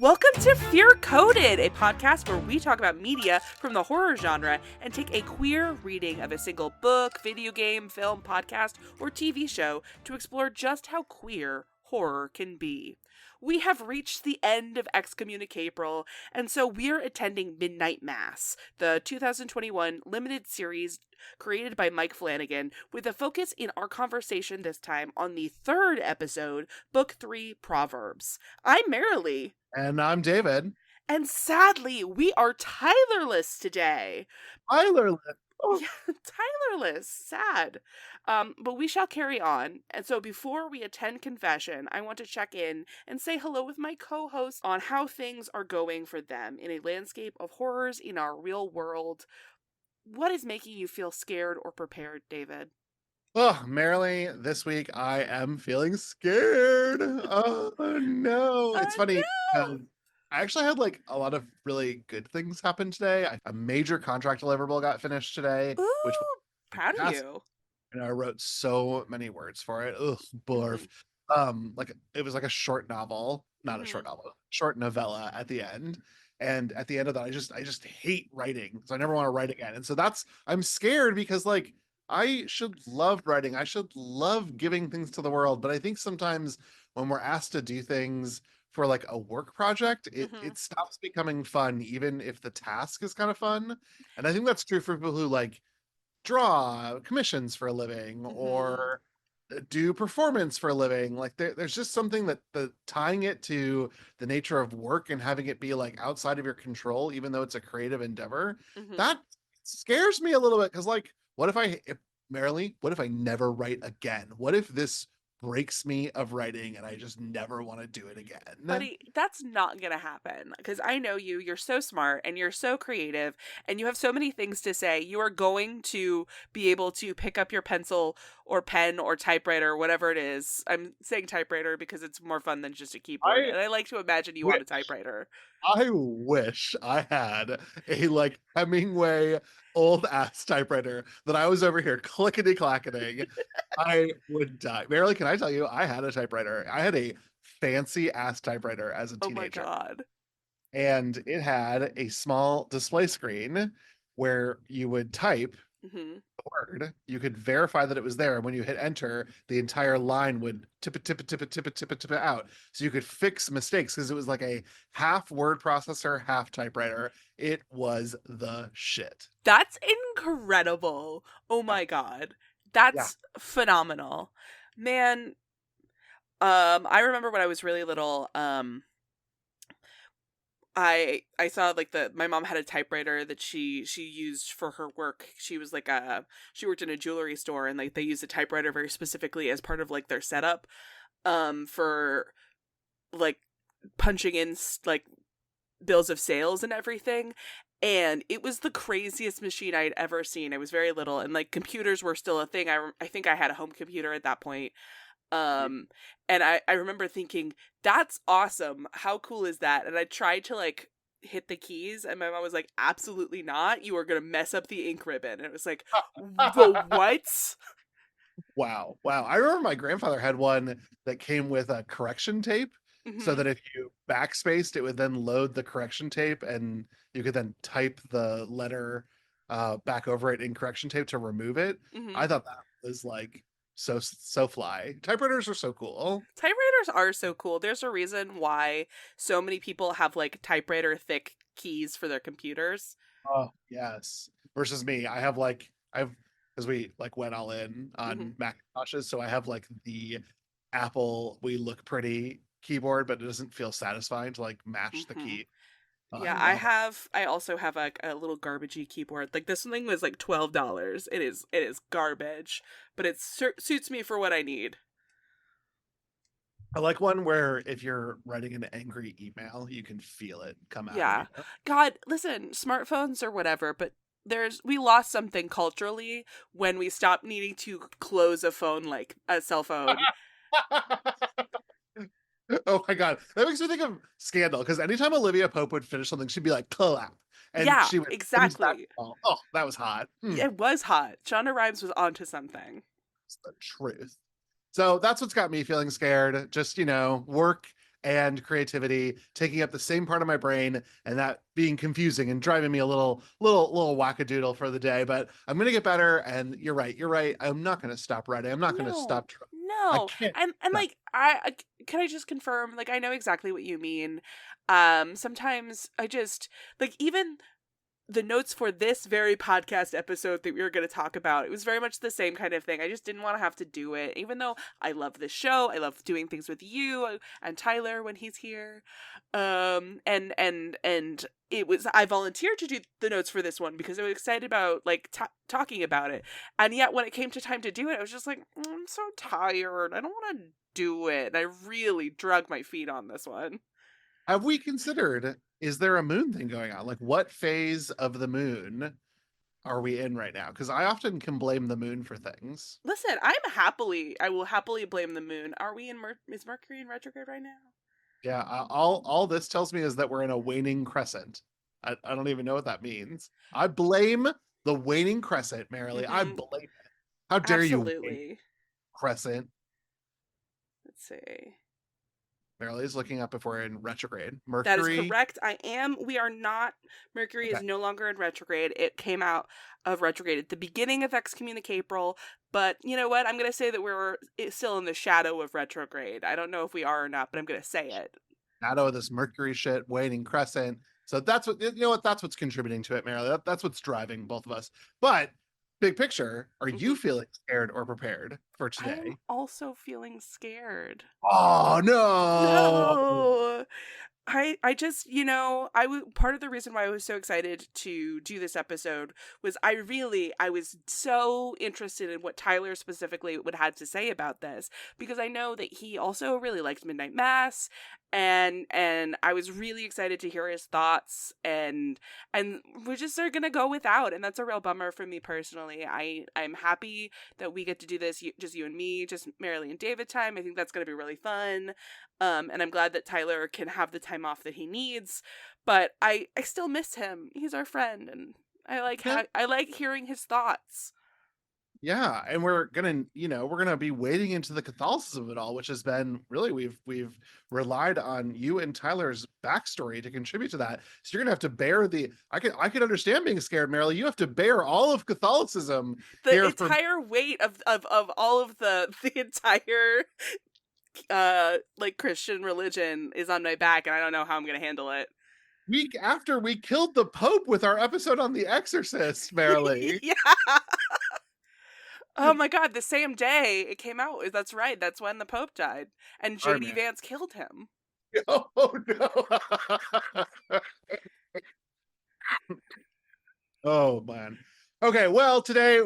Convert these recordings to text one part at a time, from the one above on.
Welcome to Fear Coded, a podcast where we talk about media from the horror genre and take a queer reading of a single book, video game, film, podcast, or TV show to explore just how queer horror can be. We have reached the end of Excommunic-April, and so we're attending Midnight Mass, the 2021 limited series created by Mike Flanagan, with a focus in our conversation this time on the third episode, Book 3, Proverbs. I'm Marilee. And I'm David. And sadly, we are Tylerless today. Tylerless. Oh. Yeah, Tylerless. Sad. But we shall carry on. And so before we attend confession, I want to check in and say hello with my co-host on how things are going for them in a landscape of horrors in our real world. What is making you feel scared or prepared, David? Oh, Marilee, this week I am feeling scared. Oh, no. It's funny. No! I actually had like a lot of really good things happen today. A major contract deliverable got finished today. Ooh, which proud of you. And I wrote so many words for it. Ugh, barf. Like it was like a short novel, not a short novel, short novella at the end. And at the end of that, I just hate writing. So I never want to write again. And so I'm scared because like I should love writing. I should love giving things to the world. But I think sometimes when we're asked to do things for like a work project, it stops becoming fun, even if the task is kind of fun. And I think that's true for people who like draw commissions for a living or do performance for a living. Like there's just something that the tying it to the nature of work and having it be like outside of your control, even though it's a creative endeavor, that scares me a little bit. Because like, Marilee, what if I never write again? What if this breaks me of writing and I just never want to do it again? Buddy, that's not gonna happen, because I know you're so smart and you're so creative and you have so many things to say. You are going to be able to pick up your pencil or pen or typewriter or whatever it is. I'm saying typewriter because it's more fun than just a keyboard, and I like to imagine you on a typewriter. I wish I had a like Hemingway old ass typewriter that I was over here clickety clacketing. I would die. Marilee, can I tell you, I had a typewriter. I had a fancy ass typewriter as a teenager. Oh my God. And it had a small display screen where you would type the word. You could verify that it was there. And when you hit enter, the entire line would tip it out. So you could fix mistakes because it was like a half word processor, half typewriter. It was the shit. That's incredible. Oh my God. That's phenomenal. Man, I remember when I was really little, I saw like my mom had a typewriter that she used for her work. She was like she worked in a jewelry store, and like they used a typewriter very specifically as part of like their setup for like punching in like bills of sales and everything. And it was the craziest machine I had ever seen. I was very little, and like computers were still a thing. I think I had a home computer at that point. And I remember thinking, that's awesome. How cool is that? And I tried to like hit the keys, and my mom was like, absolutely not. You are going to mess up the ink ribbon. And it was like, the what? Wow. I remember my grandfather had one that came with a correction tape. So that if you backspaced, it would then load the correction tape, and you could then type the letter back over it in correction tape to remove it. I thought that was like so fly. Typewriters are so cool. Typewriters are so cool. There's a reason why so many people have like typewriter thick keys for their computers. Oh, yes. Versus me, I've because we like went all in on Macintoshes, so I have like the Apple We Look Pretty keyboard, but it doesn't feel satisfying to like match the key. Yeah, I also have a little garbagey keyboard. Like this thing was like $12. It is garbage, but it suits me for what I need. I like one where if you're writing an angry email, you can feel it come out. Yeah. God, listen, smartphones or whatever, but we lost something culturally when we stopped needing to close a phone like a cell phone. Oh my God. That makes me think of Scandal, because anytime Olivia Pope would finish something, she'd be like, clap. And yeah, she would exactly. Oh, that was hot. It was hot. Shonda Rhimes was onto something. It's the truth. So that's what's got me feeling scared. Just, work and creativity taking up the same part of my brain, and that being confusing and driving me a little wackadoodle for the day. But I'm gonna get better. And you're right. You're right. I'm not gonna stop writing. I'm not gonna No, stop. I no. can't. And No. like can I just confirm, like I know exactly what you mean. Sometimes I just like even the notes for this very podcast episode that we were going to talk about, it was very much the same kind of thing. I just didn't want to have to do it, even though I love this show. I love doing things with you and Tyler when he's here. And it was, I volunteered to do the notes for this one because I was excited about like talking about it. And yet when it came to time to do it, I was just like, I'm so tired. I don't want to do it. And I really drug my feet on this one. Have we considered, is there a moon thing going on? Like, what phase of the moon are we in right now? Because I often can blame the moon for things. Listen, I will happily blame the moon. Are we in is Mercury in retrograde right now? Yeah, all this tells me is that we're in a waning crescent. I don't even know what that means. I blame the waning crescent, Marilee. I Mm-hmm. blame it. How dare you, waning Absolutely. crescent? Let's see. Marilee's looking up if we're in retrograde. That is Mercury. correct. I am. We are not. Mercury Okay. is no longer in retrograde. It came out of retrograde at the beginning of Excommunic-April. But you know what? I'm going to say that we're still in the shadow of retrograde. I don't know if we are or not, but I'm going to say it. Shadow of this Mercury shit, waning crescent. So that's what, you know what, that's what's contributing to it, Marilee. That's what's driving both of us. But big picture, are you Mm-hmm. feeling scared or prepared for I am today? also feeling scared. Oh no. No. I just, part of the reason why I was so excited to do this episode was I was so interested in what Tyler specifically would have to say about this, because I know that he also really liked Midnight Mass, and I was really excited to hear his thoughts, and we just are gonna go without, and that's a real bummer for me personally. I'm happy that we get to do this, just you and me, just Marilee and David time. I think that's gonna be really fun. And I'm glad that Tyler can have the time off that he needs, but I still miss him. He's our friend, and Yeah. I like hearing his thoughts. Yeah, and we're gonna be wading into the Catholicism of it all, which has been really, we've relied on you and Tyler's backstory to contribute to that. So you're gonna have to bear the. I can understand being scared, Marilee. You have to bear all of Catholicism The here for. entire weight of all of the entire like Christian religion is on my back, and I don't know how I'm gonna handle it. Week after we killed the Pope with our episode on The Exorcist, Marilee. Yeah. Oh my god, the same day it came out. That's right. That's when the Pope died. And Sorry, JD man. Vance killed him. Oh no. Oh man. Okay, well, today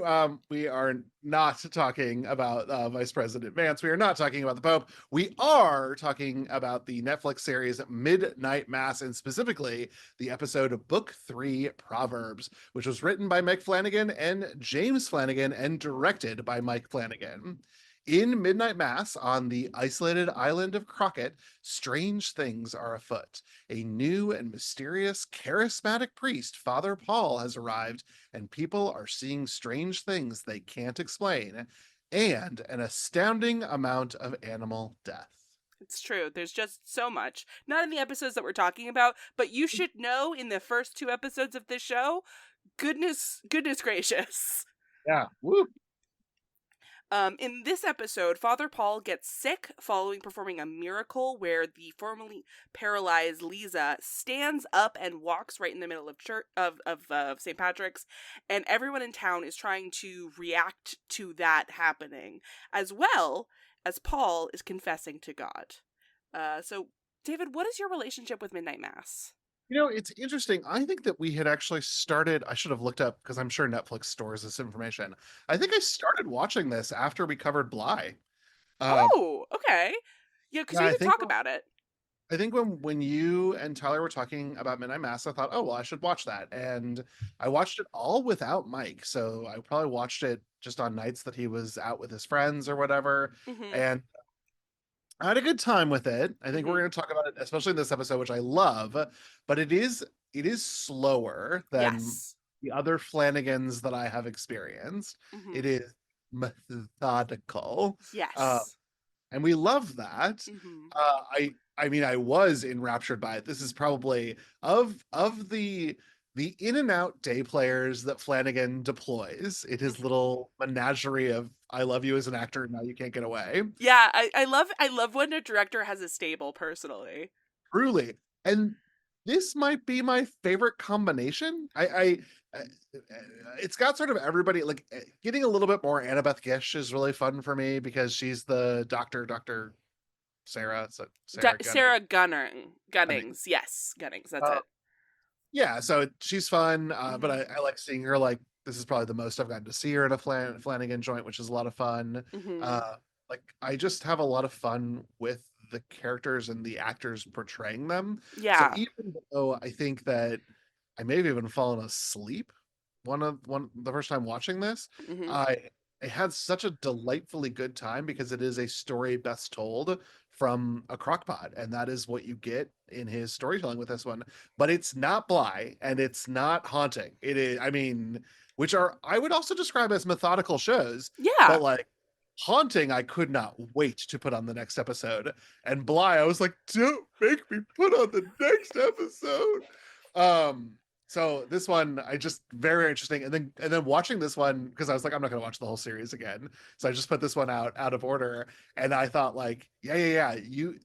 we are not talking about Vice President Vance. We are not talking about the Pope. We are talking about the Netflix series Midnight Mass, and specifically the episode of Book 3, Proverbs, which was written by Mike Flanagan and James Flanagan and directed by Mike Flanagan. In Midnight Mass, on the isolated island of Crockett, strange things are afoot. A new and mysterious, charismatic priest, Father Paul, has arrived, and people are seeing strange things they can't explain, and an astounding amount of animal death. It's true. There's just so much. Not in the episodes that we're talking about, but you should know in the first 2 episodes of this show, goodness gracious. Yeah. Woo. In this episode, Father Paul gets sick following performing a miracle where the formerly paralyzed Lisa stands up and walks right in the middle of church of St. Patrick's, and everyone in town is trying to react to that happening, as well as Paul is confessing to God. So, David, what is your relationship with Midnight Mass? It's interesting. I think that we had actually started, I should have looked up because I'm sure Netflix stores this information. I think I started watching this after we covered Bly. Oh, okay. Yeah, because Yeah, we did talk about it. I think when you and Tyler were talking about Midnight Mass, I thought, oh, well, I should watch that. And I watched it all without Mike. So I probably watched it just on nights that he was out with his friends or whatever. Mm-hmm. And I had a good time with it. I think Mm-hmm. we're going to talk about it, especially in this episode, which I love, but it is slower than Yes. the other Flanagans that I have experienced. Mm-hmm. It is methodical. Yes. And we love that. Mm-hmm. Uh, I I mean, I was enraptured by it. This is probably of the in and out day players that Flanagan deploys in his little menagerie of I love you as an actor, now you can't get away. Yeah, I love when a director has a stable personally. Truly. And this might be my favorite combination. I it's got sort of everybody like getting a little bit more Annabeth Gish is really fun for me because she's the Dr. Sarah, so Sarah Gunning. Sarah Gunnings, yes, Gunnings, that's Uh, it. yeah, so she's fun, but Mhm. I like seeing her. Like this is probably the most I've gotten to see her in a Flanagan joint, which is a lot of fun. Mhm. Uh, like I just have a lot of fun with the characters and the actors portraying them. So Yeah. even though I think that I may have even fallen asleep the first time watching this, Mhm. I I had such a delightfully good time because it is a story best told from a crockpot, and that is what you get in his storytelling with this one. But it's not Bly and it's not haunting. It is, I mean, which are I would also describe as methodical shows, Yeah. but like haunting, I could not wait to put on the next episode. And Bly, I was like, don't make me put on the next episode. Um, so this one, I just very interesting, and then watching this one because I was like, I'm not gonna watch the whole series again, so I just put this one out of order, and I thought like, yeah, you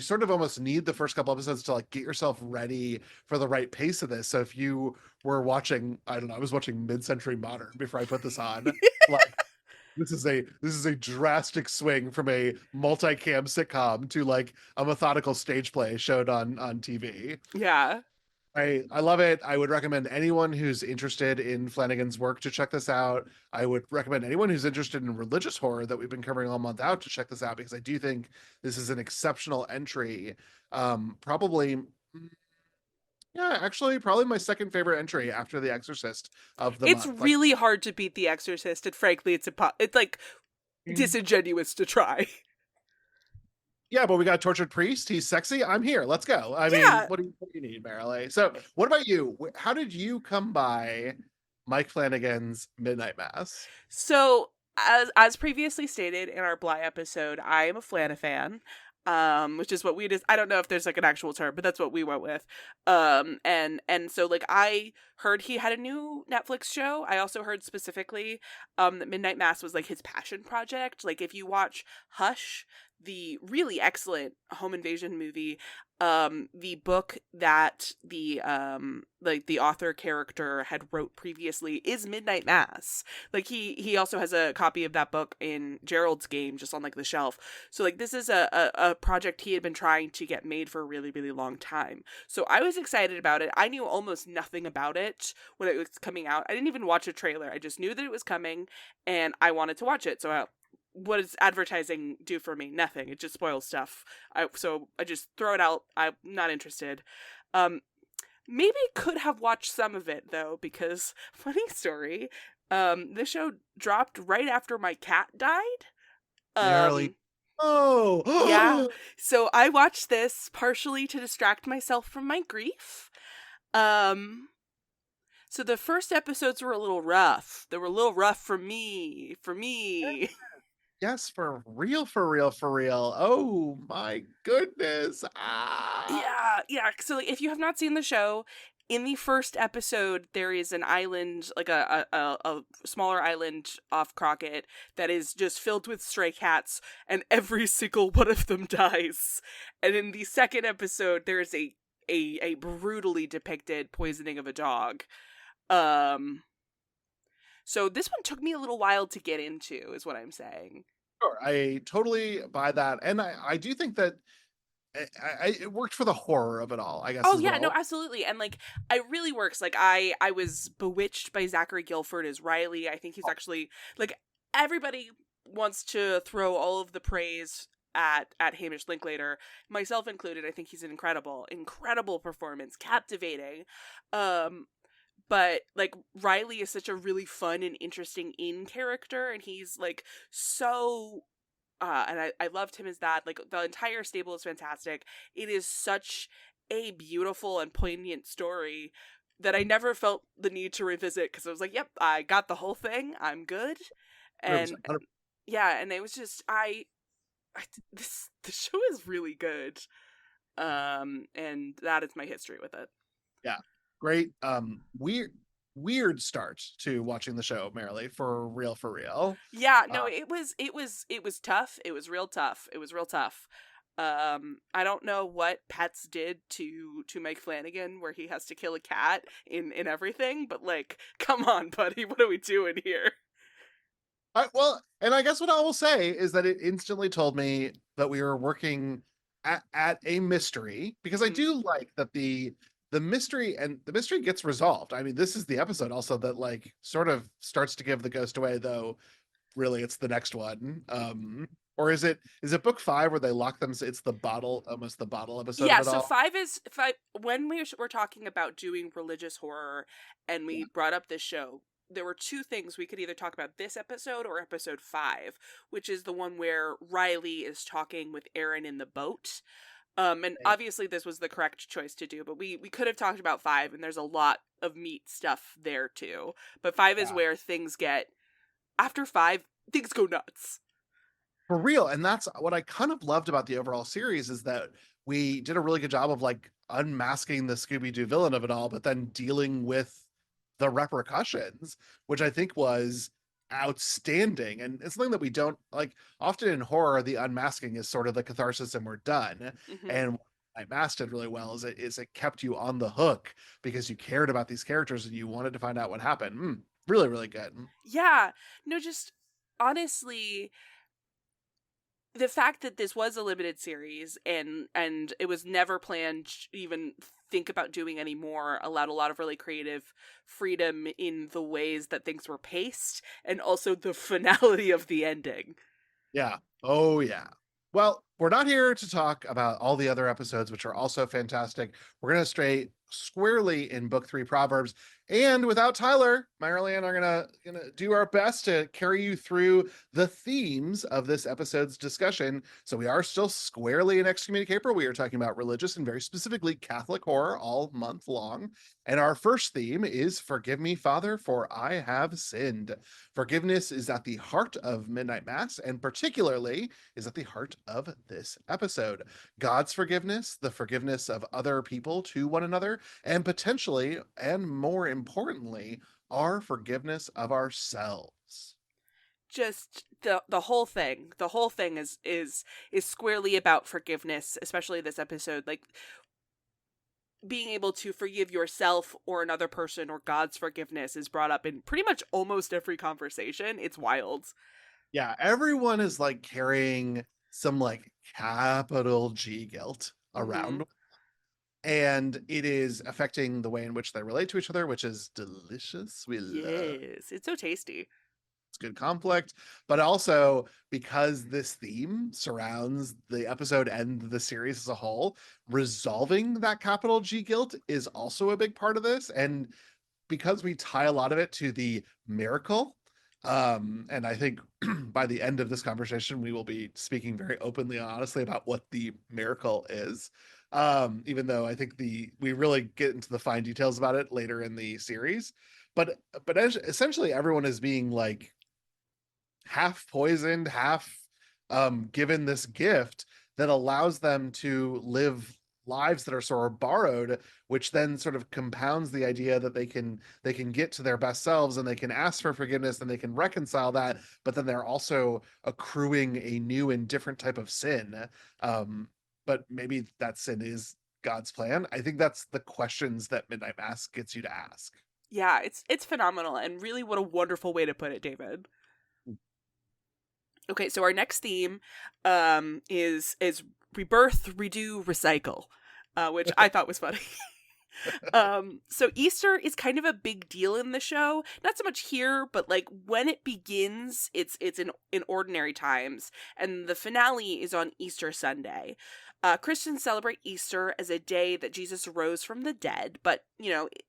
sort of almost need the first couple episodes to like get yourself ready for the right pace of this. So if you were watching, I don't know, I was watching Mid-Century Modern before I put this on, like this is a drastic swing from a multicam sitcom to like a methodical stage play showed on TV. Yeah. I love it. I would recommend anyone who's interested in Flanagan's work to check this out. I would recommend anyone who's interested in religious horror that we've been covering all month out to check this out because I do think this is an exceptional entry. Probably, yeah, actually, probably my second favorite entry after The Exorcist of the It's month. Like, really hard to beat The Exorcist, and frankly, it's like disingenuous to try. yeah, but we got a tortured priest. He's sexy. I'm here. Let's go. I mean, Yeah. what do you need, Marilee? So, what about you? How did you come by Mike Flanagan's Midnight Mass? So, as previously stated in our Bly episode, I am a Flana-fan, which is what we just, I don't know if there's like an actual term, but that's what we went with. And so like I heard he had a new Netflix show. I also heard specifically that Midnight Mass was like his passion project. Like if you watch Hush, the really excellent home invasion movie, the book that the like the author character had wrote previously is Midnight Mass. Like he also has a copy of that book in Gerald's game just on like the shelf. So like this is a project he had been trying to get made for a really, really long time. So I was excited about it. I knew almost nothing about it when it was coming out. I didn't even watch a trailer. I just knew that it was coming and I wanted to watch it. So what does advertising do for me? Nothing. It just spoils stuff. So I just throw it out. I'm not interested. Um, Maybe could have watched some of it though, because funny story, this show dropped right after my cat died. Marilee. Um, yeah. Oh, So I watched this partially to distract myself from my grief. Um, so the first episodes were a little rough. They were a little rough for me. For me. yes, for real, for real, for real. Oh my goodness. Ah. Yeah. So like, if you have not seen the show, in the first episode, there is an island, like a smaller island off Crockett that is just filled with stray cats, and every single one of them dies. And in the second episode, there is a brutally depicted poisoning of a dog. Um, so this one took me a little while to get into, is what I'm saying. Sure, I totally buy that, and I do think that it worked for the horror of it all. I guess Oh is what yeah, no, I'll. absolutely. And like it really works. Like I was bewitched by Zachary Guilford as Riley. I think he's actually like everybody wants to throw all of the praise at Hamish Linklater, myself included. I think he's an incredible performance, captivating. Um but like Riley is such a really fun and interesting in character, and he's like so and I loved him as that. Like the entire stable is fantastic. It is such a beautiful and poignant story that I never felt the need to revisit because I was like, yep, I got the whole thing. I'm good. 100%, And yeah, and it was just I this the show is really good. And that is my history with it. Yeah. Great. Weird start to watching the show, Merrily, for real, for real. Yeah, no, Uh, it was tough. It was real tough. It was real tough. I don't know what Pets did to Mike Flanagan, where he has to kill a cat in everything, but like, come on, buddy, what are we doing here? well, and I guess what I will say is that it instantly told me that we were working at a mystery, because I Mm-hmm. do like that the mystery gets resolved. I mean, this is the episode also that like sort of starts to give the ghost away, though really it's the next one. Or is it book 5 where they lock them, it's the bottle, almost the bottle episode of Yeah, it so all? five. When we were talking about doing religious horror, and we Yeah. brought up this show, there were two things we could either talk about: this episode or episode 5, which is the one where Riley is talking with Aaron in the boat. And obviously this was the correct choice to do, but we could have talked about 5, and there's a lot of meat stuff there too. But 5 is Yeah. where things get, after 5, things go nuts. For real. And that's what I kind of loved about the overall series, is that we did a really good job of like unmasking the Scooby-Doo villain of it all, but then dealing with the repercussions, which I think was outstanding. And it's something that we don't like often in horror. The unmasking is sort of the catharsis and we're done. Hmm. And what I masked it really well is it kept you on the hook because you cared about these characters and you wanted to find out what happened. Really, really good. Yeah, no, just honestly, the fact that this was a limited series, and it was never planned to even think about doing any more, allowed a lot of really creative freedom in the ways that things were paced, and also the finality of the ending. Yeah. Oh, yeah. Well, we're not here to talk about all the other episodes, which are also fantastic. We're going to stray squarely in book 3 Proverbs. And without Tyler, Marilyn and I are gonna do our best to carry you through the themes of this episode's discussion. So we are still squarely in Excommunic-April. We are talking about religious and very specifically Catholic horror all month long. And our first theme is Forgive Me, Father, for I have sinned. Forgiveness is at the heart of Midnight Mass, and particularly is at the heart of this episode. God's forgiveness, the forgiveness of other people to one another, and potentially, and more importantly, our forgiveness of ourselves. Just the whole thing is squarely about forgiveness, especially this episode. Like, being able to forgive yourself or another person, or God's forgiveness, is brought up in pretty much almost every conversation. It's wild. Yeah, everyone is like carrying some like capital G guilt Hmm. around, and it is affecting the way in which they relate to each other, which is delicious. We love Yes, it's so tasty. it's good conflict, but also because this theme surrounds the episode and the series as a whole, resolving that capital G guilt is also a big part of this. And because we tie a lot of it to the miracle, and I think by the end of this conversation we will be speaking very openly and honestly about what the miracle is, even though I think the we really get into the fine details about it later in the series. But essentially everyone is being like half poisoned, half given this gift that allows them to live lives that are sort of borrowed, which then sort of compounds the idea that they can get to their best selves and they can ask for forgiveness and they can reconcile that, but then they're also accruing a new and different type of sin. But maybe that sin is God's plan. I think that's the questions that Midnight Mass gets you to ask. Yeah, it's phenomenal, and really, what a wonderful way to put it, David. Okay, so our next theme is rebirth, redo, recycle, which I thought was funny. So Easter is kind of a big deal in the show. Not so much here, but like when it begins, it's in ordinary times, and the finale is on Easter Sunday. Christians celebrate Easter as a day that Jesus rose from the dead, but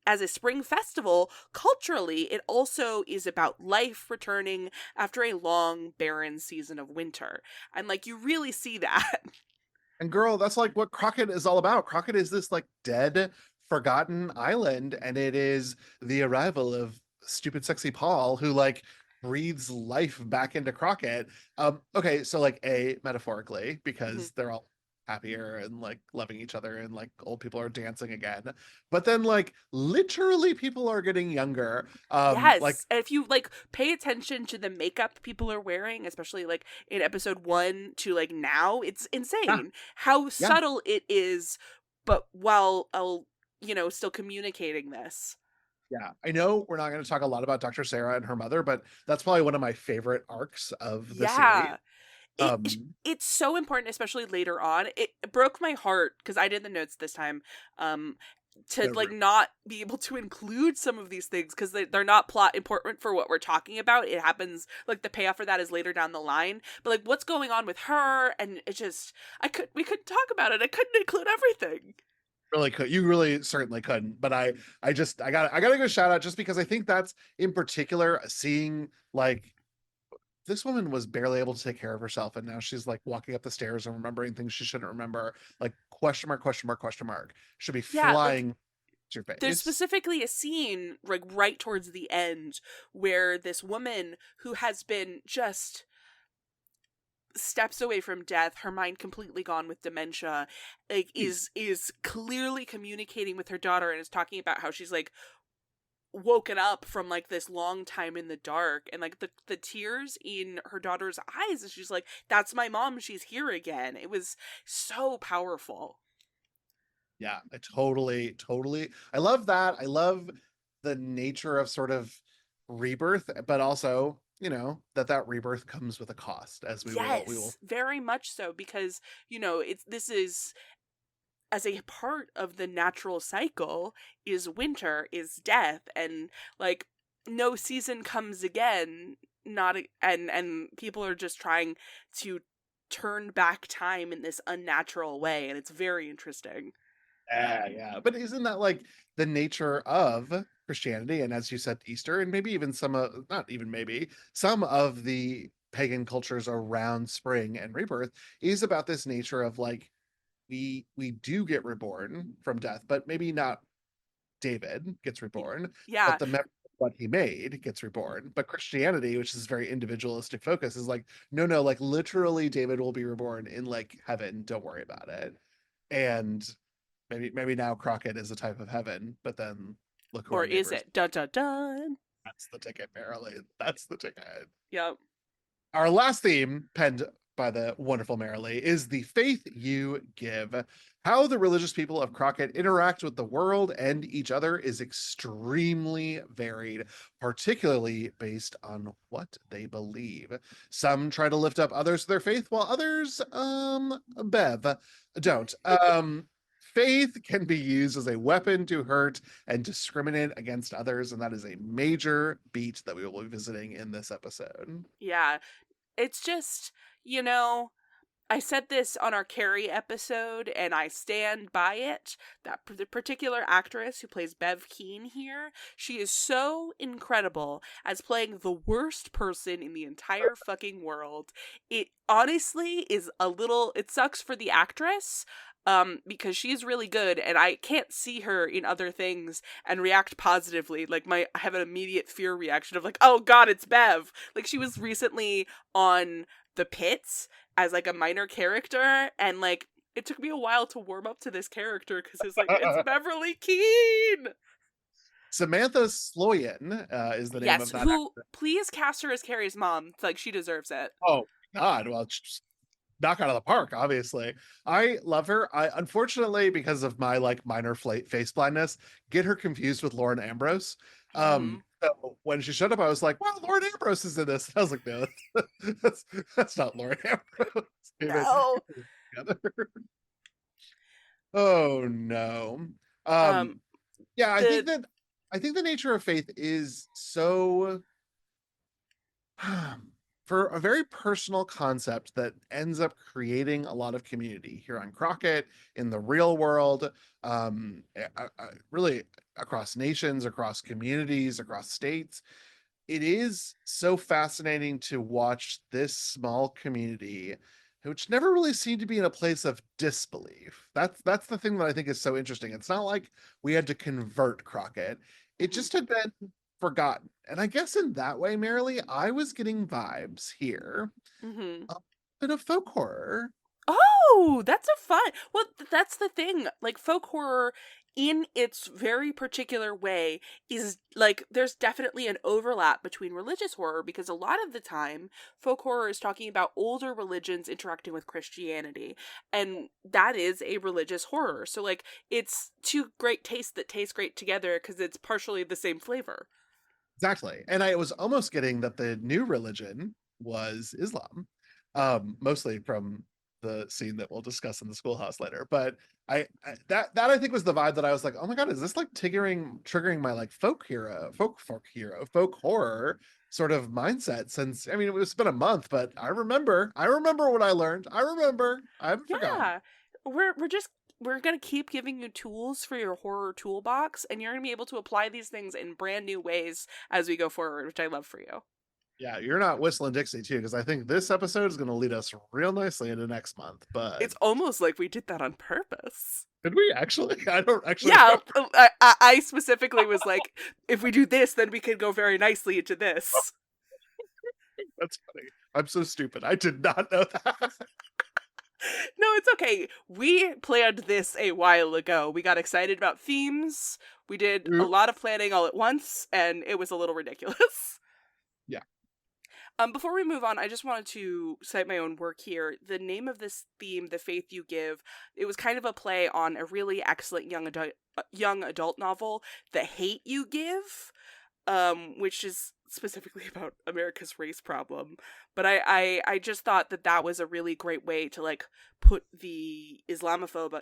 as a spring festival, culturally, it also is about life returning after a long, barren season of winter, and like you really see that. And girl, that's like what Crockett is all about. Crockett is this like dead, forgotten island, and it is the arrival of stupid, sexy Paul, who like breathes life back into Crockett. Okay, so like a metaphorically, because they're all happier and like loving each other, and like old people are dancing again. But then like literally people are getting younger. Like Yes. And if you like pay attention to the makeup people are wearing, especially like in episode 1 to like now, it's yeah, insane how yeah, subtle it is, but while still communicating this. yeah. I know we're not going to talk a lot about Dr. Sarah and her mother, but that's probably one of my favorite arcs of the series. Yeah. It Um, it's so important, especially later on. It broke my heart because I did the notes this time. Um to the like root. not be able to include some of these things because they're not plot important for what we're talking about. It happens like the payoff for that is later down the line, but like what's going on with her, and it just we couldn't talk about it. I couldn't include everything. Really could, you really certainly couldn't, but I gotta give a shout out just because I think that's in particular seeing like this woman was barely able to take care of herself, and now she's like walking up the stairs and remembering things she shouldn't remember, like question mark, question mark, question mark, should be Yeah, like flying to your there's face. specifically a scene like right towards the end where this woman who has been just steps away from death, her mind completely gone with dementia, like Jeez. is clearly communicating with her daughter and is talking about how she's like woken up from like this long time in the dark, and like the tears in her daughter's eyes, and she's like, that's my mom, she's here again. It was so powerful. Yeah, I totally I love that. I love the nature of sort of rebirth, but also, that rebirth comes with a cost, as we will. Yes, very much so, because it's this is as a part of the natural cycle is winter, is death, and like no season comes again, not and people are just trying to turn back time in this unnatural way, and it's very interesting. Yeah, yeah. But isn't that like the nature of Christianity, and as you said, Easter, and maybe even some of, not even maybe, some of the pagan cultures around spring and rebirth is about this nature of like we do get reborn from death, but maybe not David gets reborn, Yeah, but the memory of what he made gets reborn. But Christianity, which is very individualistic focus, is like, no, no, like literally David will be reborn in like heaven. Don't worry about it. And maybe now Crockett is a type of heaven, but then look who or our is neighbors. it? Dun dun dun. That's the ticket, Marilyn. That's the ticket. Yep. Our last theme, penned by the wonderful Marilee, is the faith you give. How the religious people of Crockett interact with the world and each other is extremely varied, particularly based on what they believe. Some try to lift up others to their faith, while others, Bev, don't. Faith can be used as a weapon to hurt and discriminate against others, and that is a major beat that we will be visiting in this episode. Yeah, it's just, you know, I said this on our Carrie episode, and I stand by it. The particular actress who plays Bev Keane here, she is so incredible as playing the worst person in the entire fucking world. It honestly is a little. It sucks for the actress. Because she's really good, and I can't see her in other things and react positively. Like I have an immediate fear reaction of like, oh god, it's Bev. Like she was recently on The Pits as like a minor character, and like it took me a while to warm up to this character because it's like it's Beverly Keane. Samantha Sloyan is the name Yes, of that who actor. please cast her as Carrie's mom. Like she deserves it. Oh God! Well, just knock out of the park. Obviously, I love her. I unfortunately, because of my like minor face blindness, get her confused with Lauren Ambrose. Hmm. So when she showed up, I was like, "Wow, Lauren Ambrose is in this." I was like, "No, that's that's not Lauren Ambrose." Get No. it together. Oh no. Um. Yeah, The I think the nature of faith is so for a very personal concept that ends up creating a lot of community here on Crockett, in the real world, really across nations, across communities, across states. It is so fascinating to watch this small community, which never really seemed to be in a place of disbelief. That's the thing that I think is so interesting. It's not like we had to convert Crockett. It mhm. just had been forgotten. And I guess in that way, Marilee, I was getting vibes here. Mhm. A bit of folk horror. Oh, that's a fun. Well, that's the thing. Like folk horror in its very particular way is like there's definitely an overlap between religious horror because a lot of the time folk horror is talking about older religions interacting with Christianity, and that is a religious horror. So like it's two great tastes that taste great together because it's partially the same flavor. Exactly. And I was almost getting that the new religion was Islam, mostly from the scene that we'll discuss in the schoolhouse later. But that I think was the vibe that I was like, oh my god, is this like triggering my like folk horror sort of mindset? Since I mean it's been a month, but I remember what I learned. I haven't forgotten. Yeah. We're going to keep giving you tools for your horror toolbox, and you're going to be able to apply these things in brand new ways as we go forward, which I love for you. Yeah, you're not whistling Dixie too, because I think this episode is going to lead us real nicely into next month. It's But almost like we did that on purpose. did we actually? I don't actually Yeah, remember. I specifically was like, if we do this, then we could go very nicely into this. That's funny. I'm so stupid. I did not know that. No, it's okay. We planned this a while ago. We got excited about themes. We did a Oop. lot of planning all at once, and it was a little ridiculous. Yeah. Before we move on, I just wanted to cite my own work here. The name of this theme, The Faith You Give, it was kind of a play on a really excellent young adult novel, The Hate You Give, which is specifically about America's race problem. But I just thought that that was a really great way to like put the Islamophobia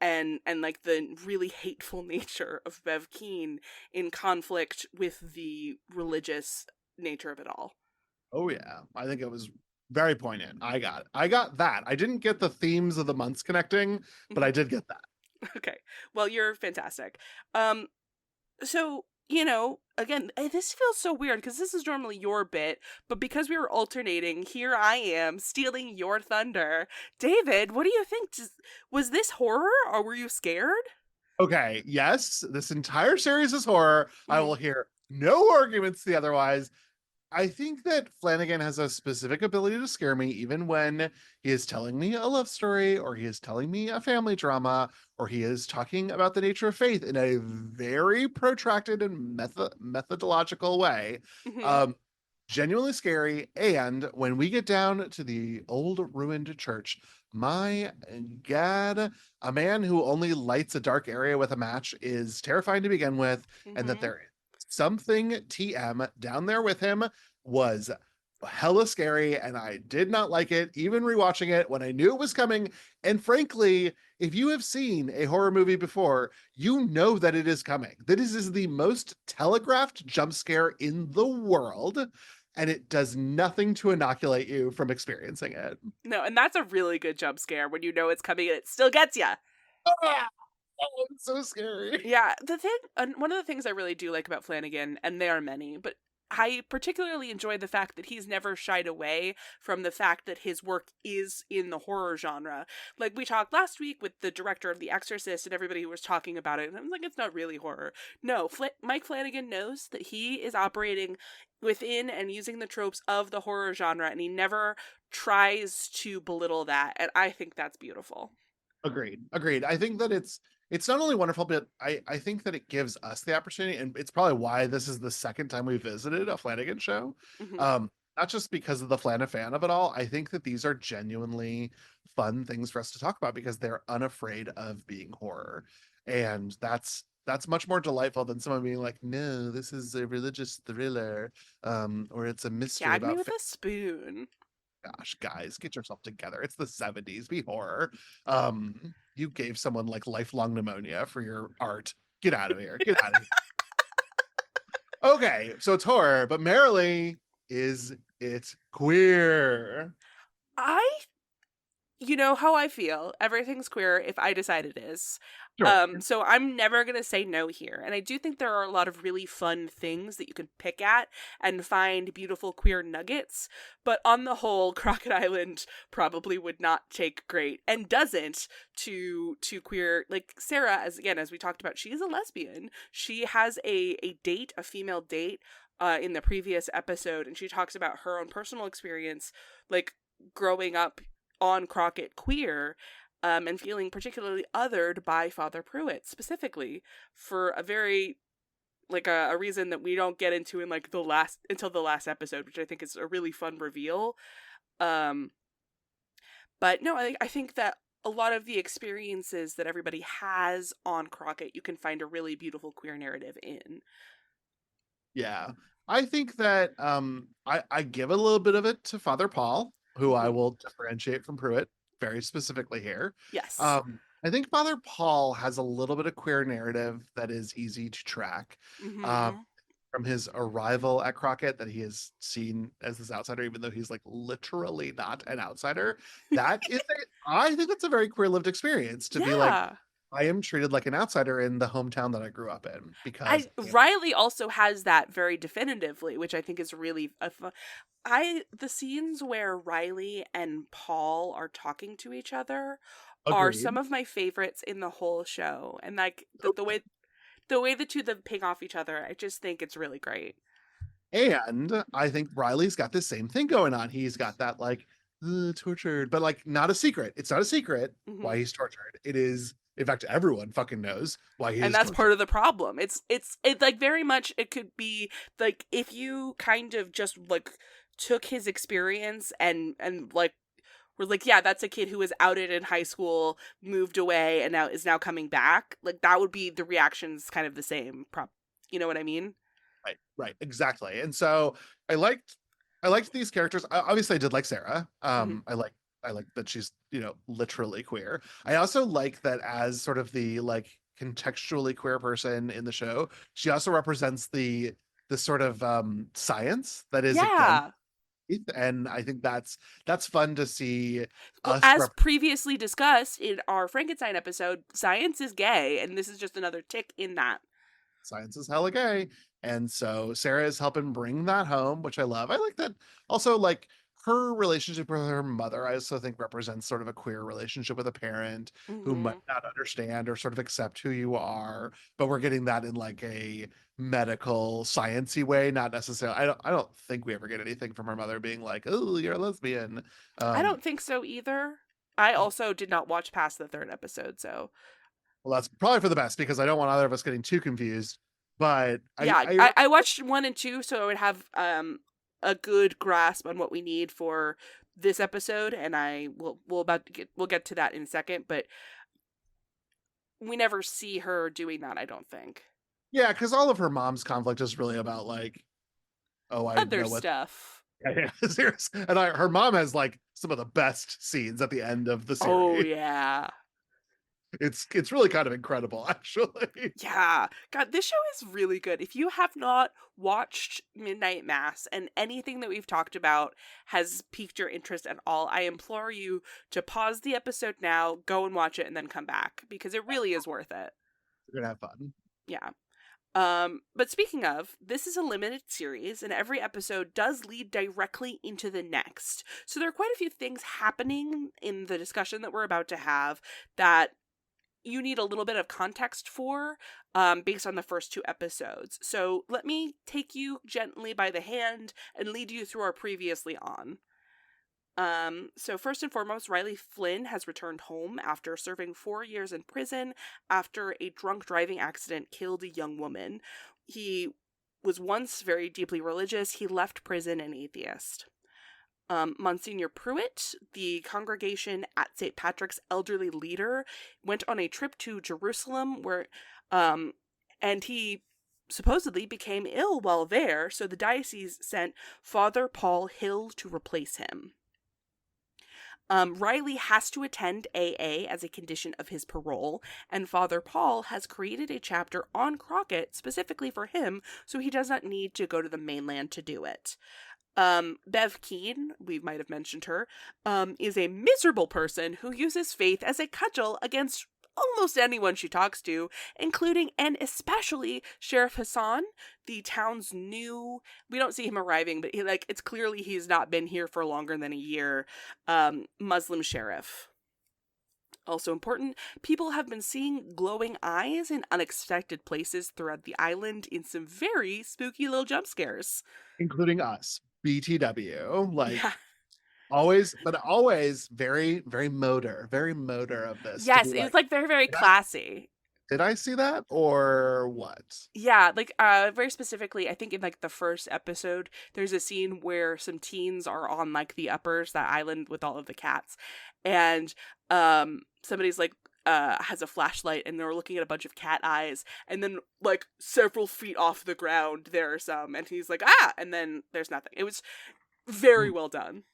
and like the really hateful nature of Bev Keane in conflict with the religious nature of it all. Oh yeah. I think it was very poignant. I got it. I got that. I didn't get the themes of the months connecting, but I did get that. Okay. Well, you're fantastic. So, again, this feels so weird because this is normally your bit, but because we were alternating, here I am stealing your thunder. David, what do you think? Was this horror or were you scared? Okay, yes, this entire series is horror. I Mhm. will hear no arguments the otherwise. I think that Flanagan has a specific ability to scare me, even when he is telling me a love story, or he is telling me a family drama, or he is talking about the nature of faith in a very protracted and methodological way. Mhm. Um, Genuinely scary. And when we get down to the old ruined church, my God, a man who only lights a dark area with a match is terrifying to begin with, and that Mhm. there something TM down there with him was hella scary, and I did not like it, even rewatching it when I knew it was coming. And frankly, if you have seen a horror movie before, you know that it is coming. This is the most telegraphed jump scare in the world, and it does nothing to inoculate you from experiencing it. No, and that's a really good jump scare when you know it's coming and it still gets you. Ah, oh, it's so scary. Yeah, one of the things I really do like about Flanagan, and there are many, but I particularly enjoy the fact that he's never shied away from the fact that his work is in the horror genre. Like we talked last week with the director of The Exorcist and everybody who was talking about it, and I'm like, it's not really horror. No, Mike Flanagan knows that he is operating within and using the tropes of the horror genre, and he never tries to belittle that, and I think that's beautiful. Agreed. I think that it's not only wonderful, but I think that it gives us the opportunity, and it's probably why this is the second time we visited a Flanagan show. Hmm. Um, Not just because of the Flana fan of it all. I think that these are genuinely fun things for us to talk about because they're unafraid of being horror. And that's much more delightful than someone being like, no, this is a religious thriller, or it's a mystery Gag me about with a spoon. gosh, guys, get yourself together. It's the 70s. Be horror. You gave someone like lifelong pneumonia for your art. Get out of here. Get out of here. Okay, so it's horror, but merrily, is it queer? I You know how I feel. Everything's queer if I decide it is. Sure. So I'm never gonna say no here. And I do think there are a lot of really fun things that you can pick at and find beautiful queer nuggets. But on the whole, Crockett Island probably would not take great and doesn't to queer like Sarah, as we talked about, she is a lesbian. She has a female date in the previous episode, and she talks about her own personal experience like growing up on Crockett queer, and feeling particularly othered by Father Pruitt specifically for a very like a reason that we don't get into in like the last episode, which I think is a really fun reveal. Um, but no, I think that a lot of the experiences that everybody has on Crockett, you can find a really beautiful queer narrative in. Yeah. I think that I give a little bit of it to Father Paul, who I Mm-hmm. will differentiate from Pruitt very specifically here. Yes. I think Father Paul has a little bit of queer narrative that is easy to track. Um, Mm-hmm. from his arrival at Crockett, that he is seen as this outsider, even though he's like literally not an outsider. That is, I think that's a very queer lived experience to be like, Yeah. I am treated like an outsider in the hometown that I grew up in because Riley also has that very definitively, which I think is really the scenes where Riley and Paul are talking to each other are some agreed. of my favorites in the whole show. And like the way the two of them ping off each other, I just think it's really great. And I think Riley's got the same thing going on. He's got that like tortured, but like not a secret. It's not a secret Hmm. why he's tortured. It is, in fact, everyone fucking knows why he And is that's part tortured. of the problem. It like very much it could be like if you kind of just like took his experience and like were like, yeah, that's a kid who was outed in high school, moved away, and now is now coming back. Like that would be the reactions kind of the same. You know what I mean? Right, right, exactly. And so I liked I liked these characters. Obviously, I did like Sarah. Hmm. I like that she's, literally queer. I also like that as sort of the like contextually queer person in the show, she also represents the sort of science that is against Yeah. it, and I think that's fun to see Well, us as previously discussed in our Frankenstein episode, science is gay, and this is just another tick in that. science is hella gay. And so Sarah is helping bring that home, which I love. I like that. Also, like her relationship with her mother, I also think represents sort of a queer relationship with a parent who might Hmm. not understand or sort of accept who you are, but we're getting that in like a medical sciencey way, not necessarily. I don't think we ever get anything from her mother being like, "Oh, you're a lesbian." I Um, don't think so either. I also did not watch past the third episode, so well, that's probably for the best because I don't want either of us getting too confused. But yeah, I I watched 1 and 2, so I would have a good grasp on what we need for this episode, and we'll get to that in a second, but we never see her doing that, I don't think. Yeah, because all of her mom's conflict is really about like, oh, I Other know what. stuff. Yeah, serious. And her mom has like some of the best scenes at the end of the Oh series. yeah. It's really kind of incredible, actually. Yeah. God, this show is really good. If you have not watched Midnight Mass and anything that we've talked about has piqued your interest at all, I implore you to pause the episode now, go and watch it, and then come back because it really is worth it. We're gonna have fun. Yeah. But speaking of, this is a limited series, and every episode does lead directly into the next. So there are quite a few things happening in the discussion that we're about to have that you need a little bit of context for, based on the first 2 episodes. So let me take you gently by the hand and lead you through our previously on. So first and foremost, Riley Flynn has returned home after serving 4 years in prison after a drunk driving accident killed a young woman. He was once very deeply religious. He left prison an atheist. Monsignor Pruitt, the congregation at St. Patrick's elderly leader, went on a trip to Jerusalem um, and he supposedly became ill while there, so the diocese sent Father Paul Hill to replace him. Riley has to attend AA as a condition of his parole, and Father Paul has created a chapter on Crockett specifically for him, so he does not need to go to the mainland to do it. Bev Keane, we might have mentioned her, is a miserable person who uses faith as a cudgel against almost anyone she talks to, including and especially Sheriff Hassan, the town's new, we don't see him arriving, but it's clearly he's not been here for longer than a year, Muslim sheriff. Also important, people have been seeing glowing eyes in unexpected places throughout the island in some very spooky little jump scares. Including us. BTW. Yeah. Like Always, but always very motor of this to Yes, be it was like, like very, very did I, classy. did I see that or what? Yeah, like very specifically, I think in like the first episode, there's a scene where some teens are on like the uppers, that island with all of the cats, and somebody's like has a flashlight and they're looking at a bunch of cat eyes, and then like several feet off the ground there are some, and he's like, ah, and then there's nothing. It was very Mm, well done.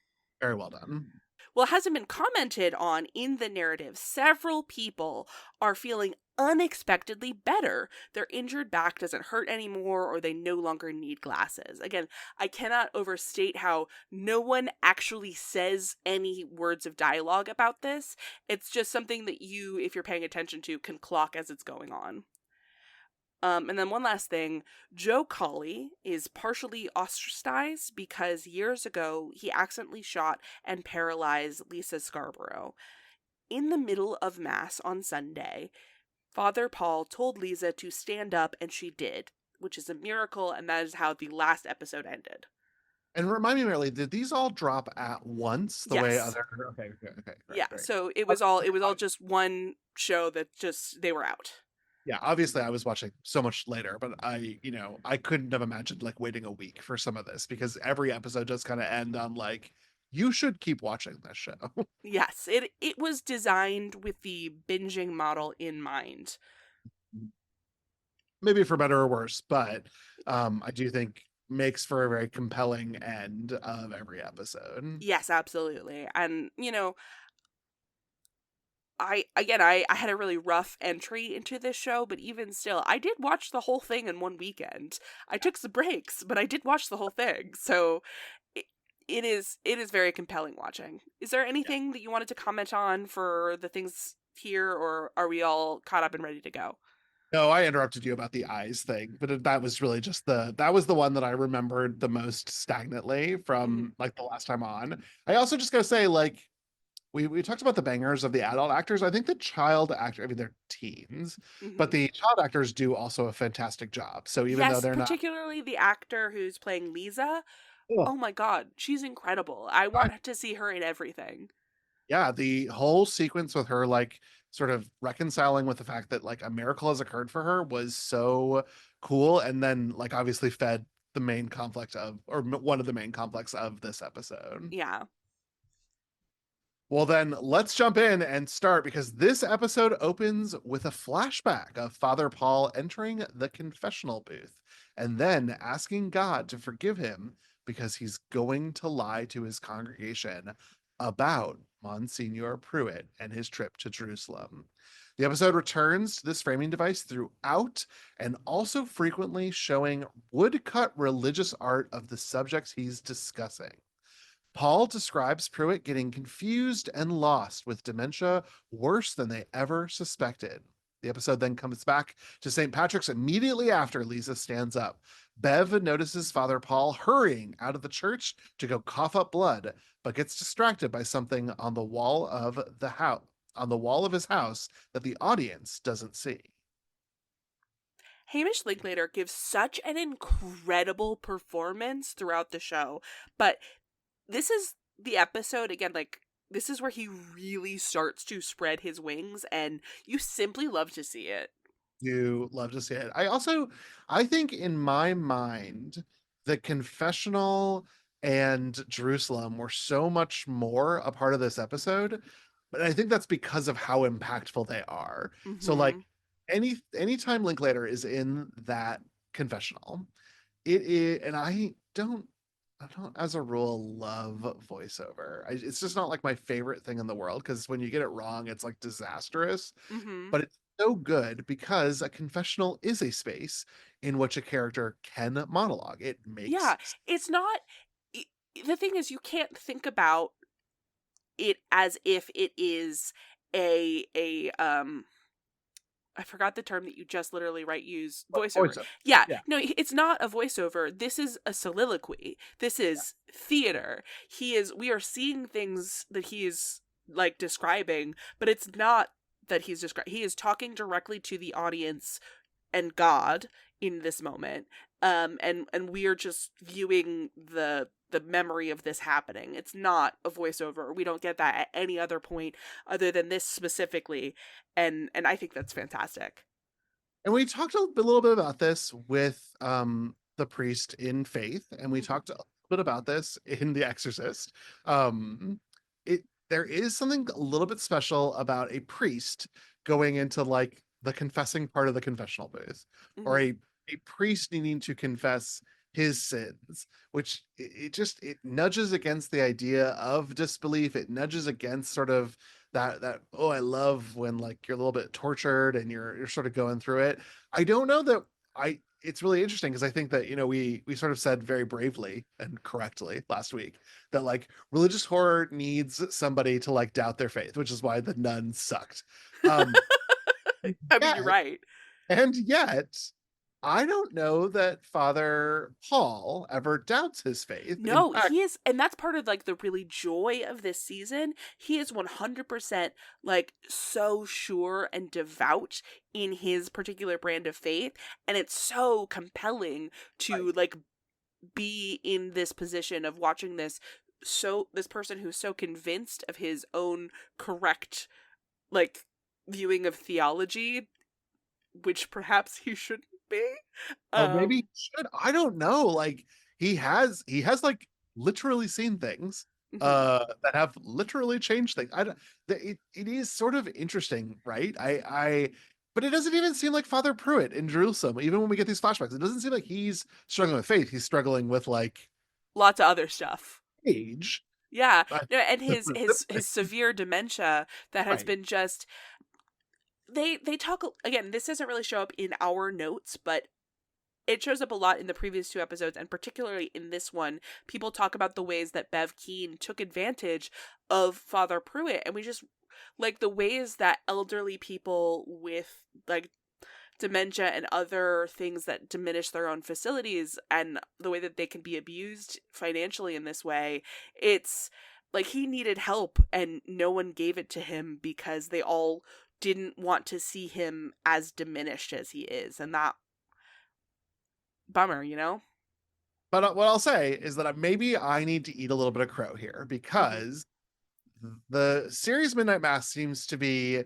very well done. Well, it hasn't been commented on in the narrative. Several people are feeling unexpectedly better. Their injured back doesn't hurt anymore, or they no longer need glasses. Again, I cannot overstate how no one actually says any words of dialogue about this. It's just something that you, if you're paying attention to, can clock as it's going on. And then one last thing, Joe Colley is partially ostracized because years ago he accidentally shot and paralyzed Lisa Scarborough. In the middle of Mass on Sunday, Father Paul told Lisa to stand up, and she did, which is a miracle, and that is how the last episode ended. And remind me, Merely, did these all drop at once the way Yes. other? Okay, Yeah, great. so it Uh, was all just one show that just they were out. Yeah, obviously I was watching so much later, but I couldn't have imagined like waiting a week for some of this because every episode just kind of end on like, you should keep watching this show. Yes, it was designed with the binging model in mind. Maybe for better or worse, but I do think makes for a very compelling end of every episode. Yes, absolutely. And, I had a really rough entry into this show, but even still, I did watch the whole thing in one weekend. I took some breaks, but I did watch the whole thing. So it, it is very compelling watching. Is there anything that you wanted to comment on for the things here, or are we all caught up and ready to go? No, I interrupted you about the eyes thing, but that was really just that was the one that I remembered the most stagnantly Hmm. from like the last time on. I also just gotta say, like, we talked about the bangers of the adult actors. I think the child actor, I mean, they're teens, but Hmm. the child actors do also a fantastic job. So even though Yes, they're not, particularly the actor who's playing Lisa. oh, Oh my god, she's incredible. I want to see her in everything. yeah, the whole sequence with her like sort of reconciling with the fact that like a miracle has occurred for her was so cool, and then like obviously fed the main conflict of, or one of the main conflicts of this episode. Yeah. Well, then let's jump in and start because this episode opens with a flashback of Father Paul entering the confessional booth and then asking God to forgive him because he's going to lie to his congregation about Monsignor Pruitt and his trip to Jerusalem. The episode returns to this framing device throughout and also frequently showing woodcut religious art of the subjects he's discussing. Paul describes Pruitt getting confused and lost with dementia worse than they ever suspected. The episode then comes back to St. Patrick's immediately after Lisa stands up. Bev notices Father Paul hurrying out of the church to go cough up blood, but gets distracted by something on the wall of his house that the audience doesn't see. Hamish Linklater gives such an incredible performance throughout the show, but this is the episode again, like this is where he really starts to spread his wings, and you simply love to see it. You love to see it. I think in my mind, the confessional and Jerusalem were so much more a part of this episode, but I think that's because of how impactful they are. So like Mhm. anytime Linklater is in that confessional, it is, and I don't as a rule love voiceover. It's just not like my favorite thing in the world because when you get it wrong, it's like disastrous, Mhm. but it's so good because a confessional is a space in which a character can monologue. It makes Yeah, it's not I- the thing is you can't think about it as if it is a I forgot the term that you just literally use, voiceover. voiceover. Yeah, Yeah, no, it's not a voiceover. This is a soliloquy. This is theater. We are seeing things that he is like describing, but it's not that he is talking directly to the audience and God in this moment. And we are just viewing the memory of this happening. It's not a voiceover. We don't get that at any other point other than this specifically. And I think that's fantastic. And we talked a little bit about this with the priest in Faith, and we Mhm. talked a bit about this in The Exorcist. Um, it there is something a little bit special about a priest going into like the confessing part of the confessional booth, or Mhm. a priest needing to confess his sins, which it just it nudges against the idea of disbelief. It nudges against sort of that oh, I love when like you're a little bit tortured and you're sort of going through it. I don't know that I it's really interesting because I think that we sort of said very bravely and correctly last week that like religious horror needs somebody to like doubt their faith, which is why the nun sucked. Um I mean, you're yet right. and yet I don't know that Father Paul ever doubts his faith. In No, fact, he is, and that's part of like the really joy of this season. He is 100% like so sure and devout in his particular brand of faith, and it's so compelling right. to like be in this position of watching this person who's so convinced of his own correct like viewing of theology, which perhaps he shouldn't be. Or maybe he Um should. I don't know. Like he has like literally seen things mhm. that have literally changed things. I don't it is sort of interesting, right? I but it doesn't even seem like Father Pruitt in Jerusalem, even when we get these flashbacks. It doesn't seem like he's struggling with faith. He's struggling with like Lots of other stuff. age. Yeah, But no, and his severe dementia that has right. been just they talk again. This doesn't really show up in our notes, but it shows up a lot in the previous two episodes, and particularly in this one. People talk about the ways that Bev Keane took advantage of Father Pruitt, and we just like the ways that elderly people with like dementia and other things that diminish their own facilities and the way that they can be abused financially in this way. It's like he needed help and no one gave it to him because they all didn't want to see him as diminished as he is. And that bummer, you know? But what I'll say is that maybe I need to eat a little bit of crow here Hmm. because the series Midnight Mass seems to be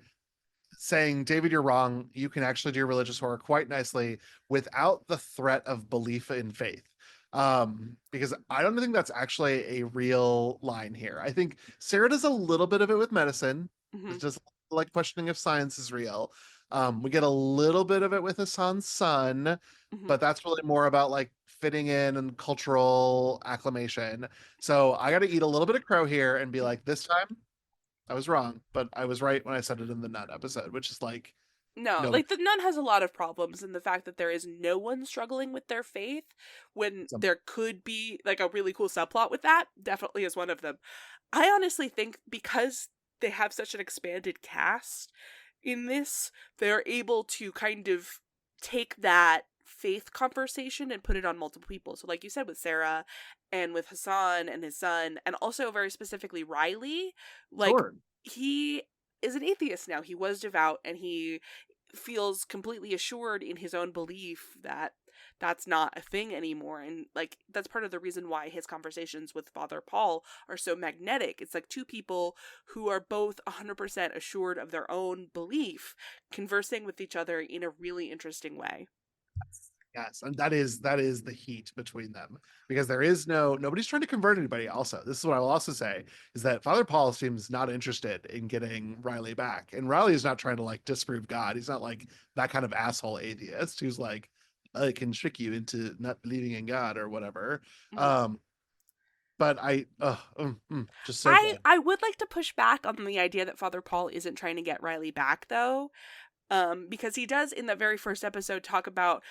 saying, David, you're wrong. You can actually do religious horror quite nicely without the threat of belief in faith. Because I don't think that's actually a real line here. I think Sarah does a little bit of it with medicine. Hmm. It's just like questioning if science is real. We get a little bit of it with Hassan's son, Hmm. but that's really more about like fitting in and cultural acclamation. So I got to eat a little bit of crow here and be like, this time I was wrong, but I was right when I said it in the Nut episode, which is like No, no big like the nun has a lot of problems, and the fact that there is no one struggling with their faith when some there could be like a really cool subplot with that definitely is one of them. I honestly think because they have such an expanded cast in this, they're able to kind of take that faith conversation and put it on multiple people. So like you said with Sarah and with Hassan and his son and also very specifically Riley, like sword. he is an atheist now. He was devout and he feels completely assured in his own belief that that's not a thing anymore, and like that's part of the reason why his conversations with Father Paul are so magnetic. It's like two people who are both 100% assured of their own belief conversing with each other in a really interesting way. Yes, and that is the heat between them because there is nobody's trying to convert anybody. Also, this is what I will also say is that Father Paul seems not interested in getting Riley back, and Riley is not trying to like disprove God. He's not like that kind of asshole atheist who's like I can trick you into not believing in God or whatever. Mhm. Um, but just so I good. I would like to push back on the idea that Father Paul isn't trying to get Riley back though, because he does in the very first episode talk about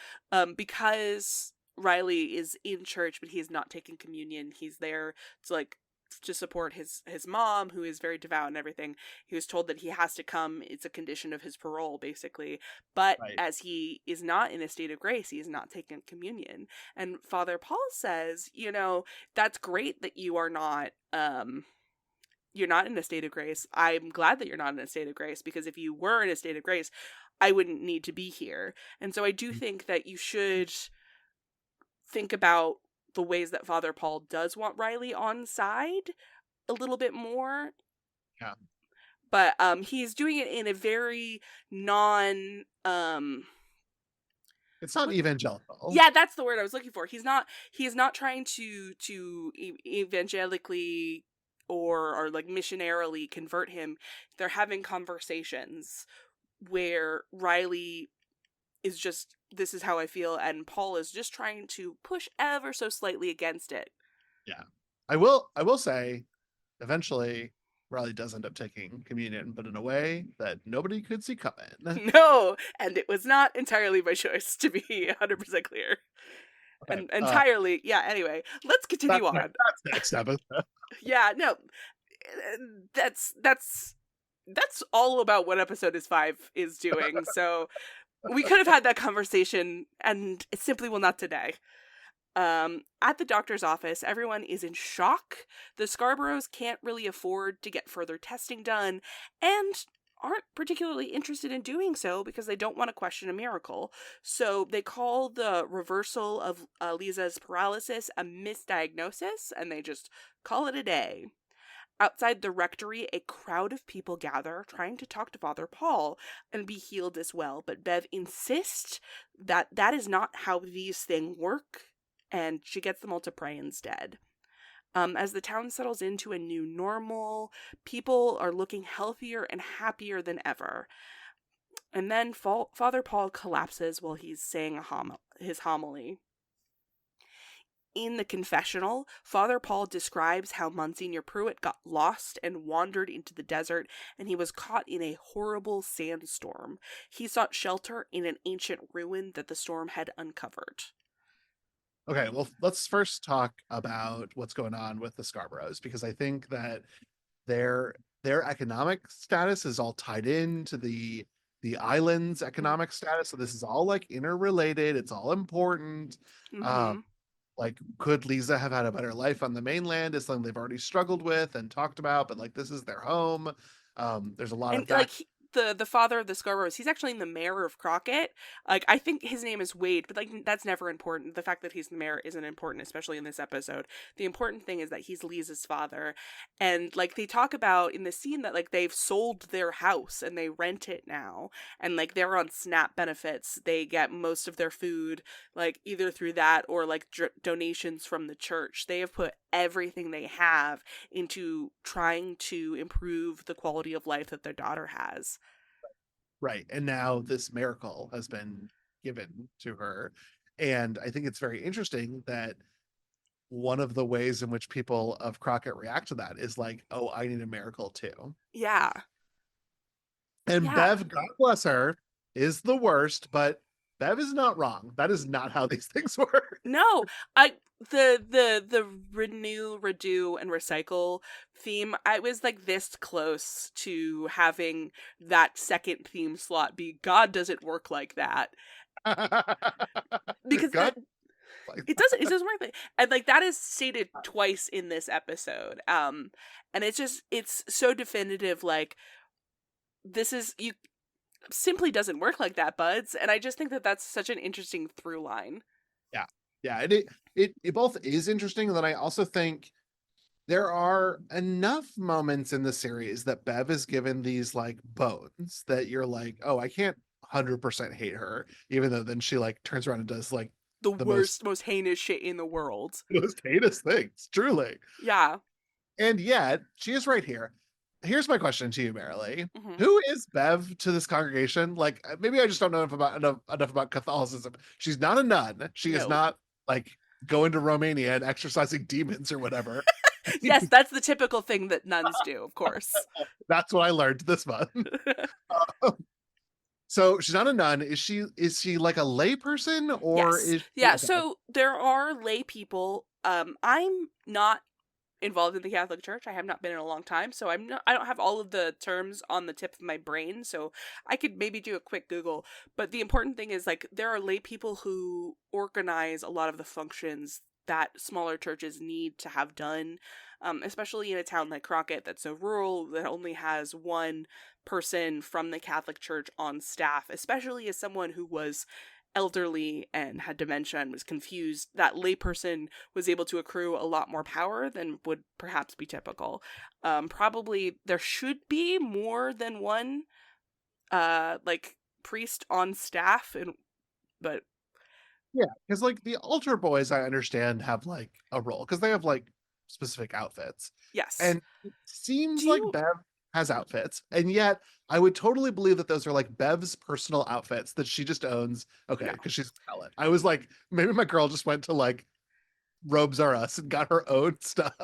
because Riley is in church but he's not taking communion, he's there to like to support his mom who is very devout and everything. He was told that he has to come, it's a condition of his parole basically, but Right. as he is not in a state of grace, he is not taking communion. And Father Paul says, you know, that's great that you're not in a state of grace. I'm glad that you're not in a state of grace because if you were in a state of grace, I wouldn't need to be here. And so I do think that you should think about the ways that Father Paul does want Riley on side a little bit more. Yeah. But he's doing it in a very non It's not evangelical. yeah, that's the word I was looking for. He's not trying to evangelically or like missionarily convert him. They're having conversations where Riley is just, this is how I feel, and Paul is just trying to push ever so slightly against it. Yeah. I will say eventually Riley does end up taking communion, but in a way that nobody could see coming. No, and it was not entirely by choice, to be 100% clear. Okay, And entirely, yeah, anyway, let's continue on. That's next episode. Yeah, no, that's all about what episode 5 is doing, so we could have had that conversation, and it simply will not today. At the doctor's office, everyone is in shock. The Scarboroughs can't really afford to get further testing done, and aren't particularly interested in doing so because they don't want to question a miracle. So they call the reversal of Lisa's paralysis a misdiagnosis, and they just call it a day. Outside the rectory, a crowd of people gather, trying to talk to Father Paul and be healed as well. But Bev insists that that is not how these things work, and she gets them all to pray instead. As the town settles into a new normal, people are looking healthier and happier than ever. And then Father Paul collapses while he's saying his homily. In the confessional, Father Paul describes how Monsignor Pruitt got lost and wandered into the desert, and he was caught in a horrible sandstorm. He sought shelter in an ancient ruin that the storm had uncovered. Okay, well, let's first talk about what's going on with the Scarboroughs, because I think that their economic status is all tied into the island's economic status. So this is all like interrelated. It's all important. Mm-hmm. Like, could Lisa have had a better life on the mainland? Is something they've already struggled with and talked about, but like this is their home. There's a lot of that. Like the father of the Scarboroughs, he's actually the mayor of Crockett. Like, I think his name is Wade, but like that's never important. The fact that he's the mayor isn't important, especially in this episode. The important thing is that he's Lisa's father, and like they talk about in the scene that like they've sold their house and they rent it now, and like they're on SNAP benefits. They get most of their food like either through that or like donations from the church. They have put everything they have into trying to improve the quality of life that their daughter has. Right. And now this miracle has been given to her. And I think it's very interesting that one of the ways in which people of Crockett react to that is like, oh, I need a miracle too. Yeah. And Yeah. Bev, God bless her, is the worst, but Bev is not wrong. That is not how these things work. No, the renew, redo, and recycle theme, I was like this close to having that second theme slot be God doesn't work like that. Because God, it doesn't work like, and like that is stated twice in this episode. And it's so definitive, like this is you simply doesn't work like that, buds. And I just think that that's such an interesting through line. Yeah, and it both is interesting, and then I also think there are enough moments in the series that Bev is given these like bones that you're like, oh, I can't 100% hate her, even though then she like turns around and does like The worst, most heinous shit in the world. most heinous things, truly. Yeah. And yet she is right here. Here's my question to you, Marilee. Mm-hmm. Who is Bev to this congregation? Like, maybe I just don't know enough about Catholicism. She's not a nun. She is not like going to Romania and exorcising demons or whatever. Yes, that's the typical thing that nuns do, of course. That's what I learned this month. So she's not a nun. Is she like a lay person, or yes. is yeah? So there are lay people. I'm not involved in the Catholic Church. I have not been in a long time, so I don't have all of the terms on the tip of my brain, so I could maybe do a quick Google. But the important thing is like there are lay people who organize a lot of the functions that smaller churches need to have done, especially in a town like Crockett that's so rural that only has one person from the Catholic Church on staff, especially as someone who was elderly and had dementia and was confused. That layperson was able to accrue a lot more power than would perhaps be typical. Probably there should be more than one like priest on staff, and but Yeah, because like the altar boys, I understand have like a role because they have like specific outfits, yes. and it seems Do like you Bev has outfits, and yet I would totally believe that those are like Bev's personal outfits that she just owns. Okay, no. because she's a talent. I was like, maybe my girl just went to like Robes R Us and got her own stuff.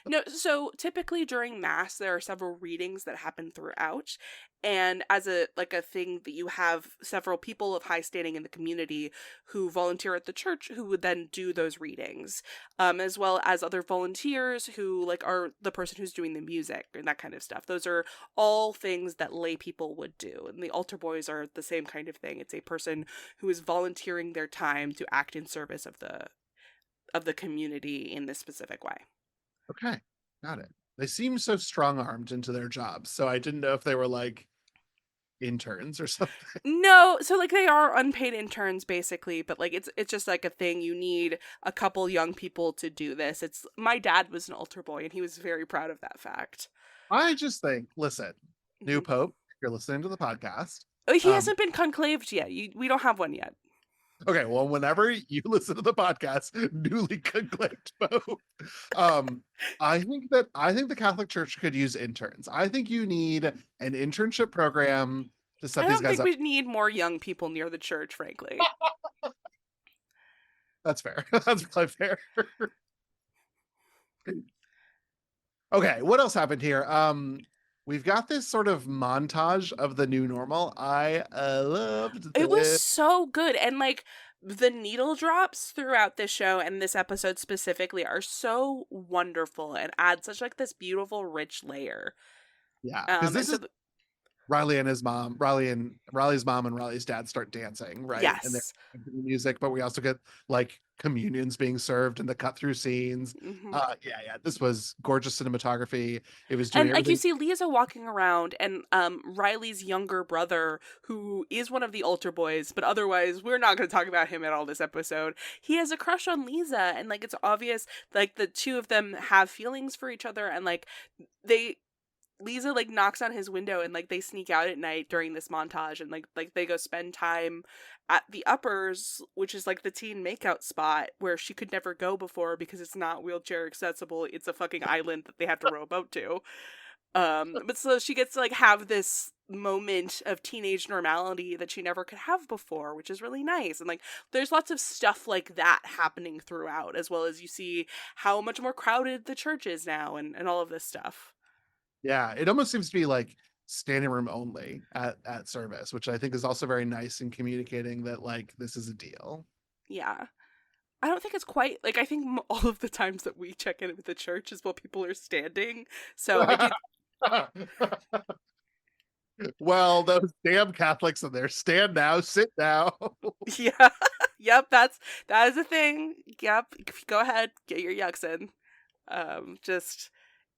No, so typically during mass there are several readings that happen throughout, and as a like a thing that you have several people of high standing in the community who volunteer at the church who would then do those readings, as well as other volunteers who like are the person who's doing the music and that kind of stuff. Those are all things that lay people would do, and the altar boys are the same kind of thing. It's a person who is volunteering their time to act in service of the community in this specific way. Okay, got it. They seem so strong-armed into their jobs, so I didn't know if they were like interns or something. No, so like they are unpaid interns basically, but like it's just like a thing. You need a couple young people to do this. It's my dad was an altar boy and he was very proud of that fact. I just think, listen, new Mhm. pope, if you're listening to the podcast. He Um, hasn't been conclaved yet. We don't have one yet. okay, well, whenever you listen to the podcast, newly conclaved pope, um, I think the Catholic Church could use interns. I think you need an internship program to I set these don't guys think up. we need more young people near the church, frankly. That's fair. That's probably fair. Okay, what else happened here? We've got this sort of montage of the new normal. I loved It was this. so good, and like the needle drops throughout this show and this episode specifically are so wonderful and add such like this beautiful rich layer. Yeah, because And this so is Riley and his mom, Riley's mom and Riley's dad start dancing, right? And they're yes. music, but we also get like communions being served and the cut through scenes. Hmm. Yeah, this was gorgeous cinematography. It was doing And like you everything. see Lisa walking around and Riley's younger brother, who is one of the altar boys, but otherwise we're not going to talk about him at all this episode. He has a crush on Lisa, and like it's obvious like the two of them have feelings for each other, and like they Lisa like knocks on his window and like they sneak out at night during this montage, and like they go spend time at the uppers, which is like the teen makeout spot where she could never go before because it's not wheelchair accessible. It's a fucking island that they have to row a boat to. But so she gets to like have this moment of teenage normality that she never could have before, which is really nice. And like there's lots of stuff like that happening throughout, as well as you see how much more crowded the church is now and all of this stuff. Yeah, it almost seems to be like standing room only at service, which I think is also very nice in communicating that like this is a deal. Yeah. I don't think it's quite like I think all of the times that we check in with the church is while people are standing. So I do. Well, those damn Catholics in there, stand now, sit now. Yeah. Yep, that is a thing. Yep. Go ahead, get your yucks in. Just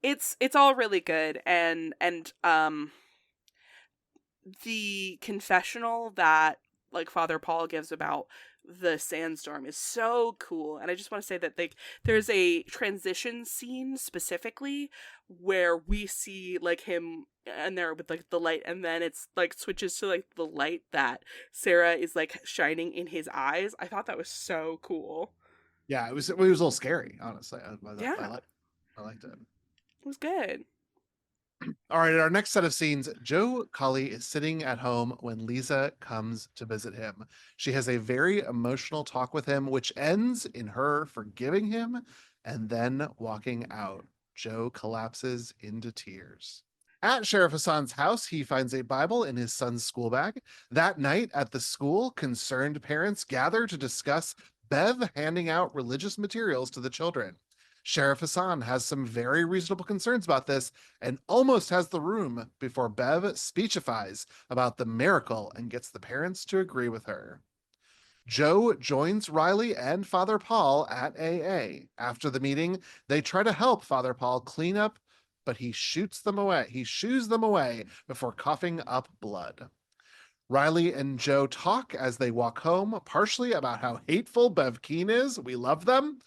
it's all really good, and the confessional that like Father Paul gives about the sandstorm is so cool. And I just want to say that like there's a transition scene specifically where we see like him and there with like the light, and then it's like switches to like the light that Sarah is like shining in his eyes. I thought that was so cool. Yeah, it was a little scary, honestly. Yeah, I liked it. it was good. All right, in our next set of scenes, Joe Colley is sitting at home when Lisa comes to visit him. She has a very emotional talk with him, which ends in her forgiving him and then walking out. Joe collapses into tears. At Sheriff Hassan's house, he finds a Bible in his son's school bag. That night at the school, concerned parents gather to discuss Bev handing out religious materials to the children. Sheriff Hassan has some very reasonable concerns about this and almost has the room before Bev speechifies about the miracle and gets the parents to agree with her. Joe joins Riley and Father Paul at AA. After the meeting, they try to help Father Paul clean up, but he shoots them away. He shoos them away before coughing up blood. Riley and Joe talk as they walk home, partially about how hateful Bev Keane is. We love them.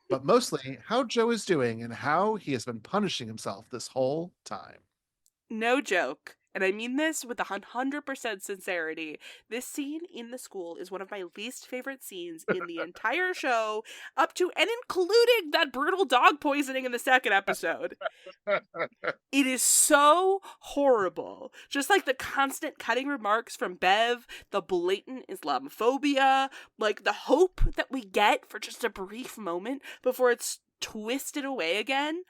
But mostly how Joe is doing and how he has been punishing himself this whole time. No joke. And I mean this with 100% sincerity. This scene in the school is one of my least favorite scenes in the entire show, up to and including that brutal dog poisoning in the second episode. It is so horrible. Just like the constant cutting remarks from Bev, the blatant Islamophobia, like the hope that we get for just a brief moment before it's twisted away again.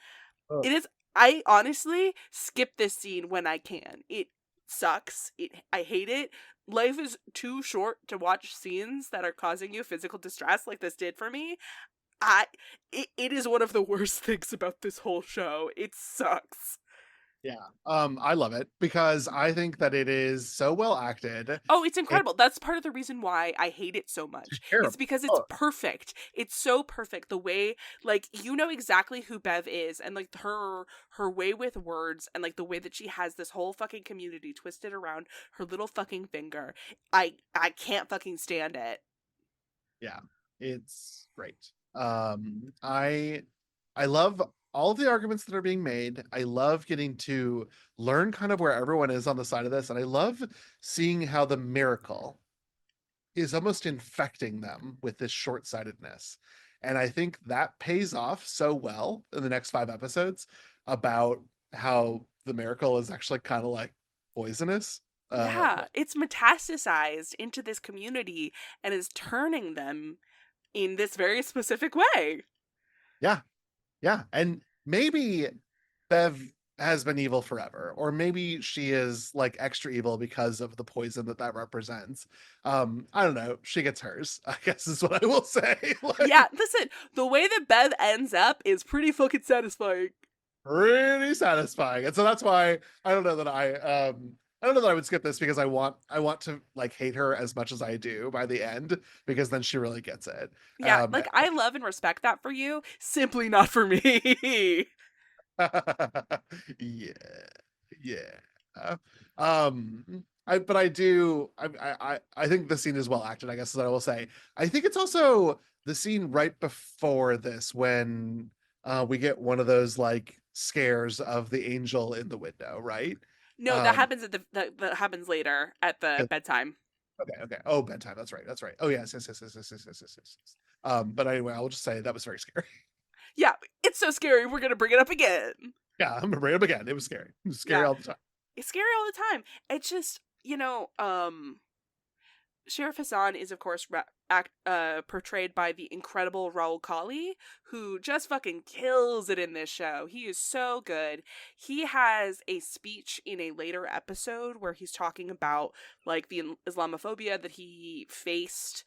It is. I honestly skip this scene when I can. It sucks. I hate it. Life is too short to watch scenes that are causing you physical distress like this did for me. It is one of the worst things about this whole show. It sucks. Yeah. I love it because I think that it is so well acted. Oh, it's incredible. That's part of the reason why I hate it so much. It's because it's perfect. It's so perfect. The way, like, you know exactly who Bev is, and like her way with words, and like the way that she has this whole fucking community twisted around her little fucking finger. I can't fucking stand it. Yeah. It's great. I love all the arguments that are being made. I love getting to learn kind of where everyone is on the side of this. And I love seeing how the miracle is almost infecting them with this short-sightedness. And I think that pays off so well in the next 5 episodes about how the miracle is actually kind of like poisonous. Yeah, it's metastasized into this community and is turning them in this very specific way. Yeah. Yeah. And maybe Bev has been evil forever, or maybe she is like extra evil because of the poison that represents. I don't know. She gets hers, I guess is what I will say. Like, yeah, listen, the way that Bev ends up is pretty fucking satisfying. pretty satisfying. And so that's why I don't know that I don't know that I would skip this because I want to like hate her as much as I do by the end, because then she really gets it. Yeah, like I love and respect that for you, simply not for me. Yeah. Yeah. But I do I think the scene is well acted, I guess is what I will say. I think it's also the scene right before this when we get one of those like scares of the angel in the window, right? No, that happens at that happens later at the bedtime. Okay. Oh, bedtime. That's right. That's right. Oh, yes. But anyway, I'll just say that was very scary. Yeah, it's so scary. We're gonna bring it up again. Yeah, I'm gonna bring it up again. It was scary. It was scary all the time. It's scary all the time. It's just, Sheriff Hassan is, of course, portrayed by the incredible Raul Colley, who just fucking kills it in this show. He is so good. He has a speech in a later episode where he's talking about, like, the Islamophobia that he faced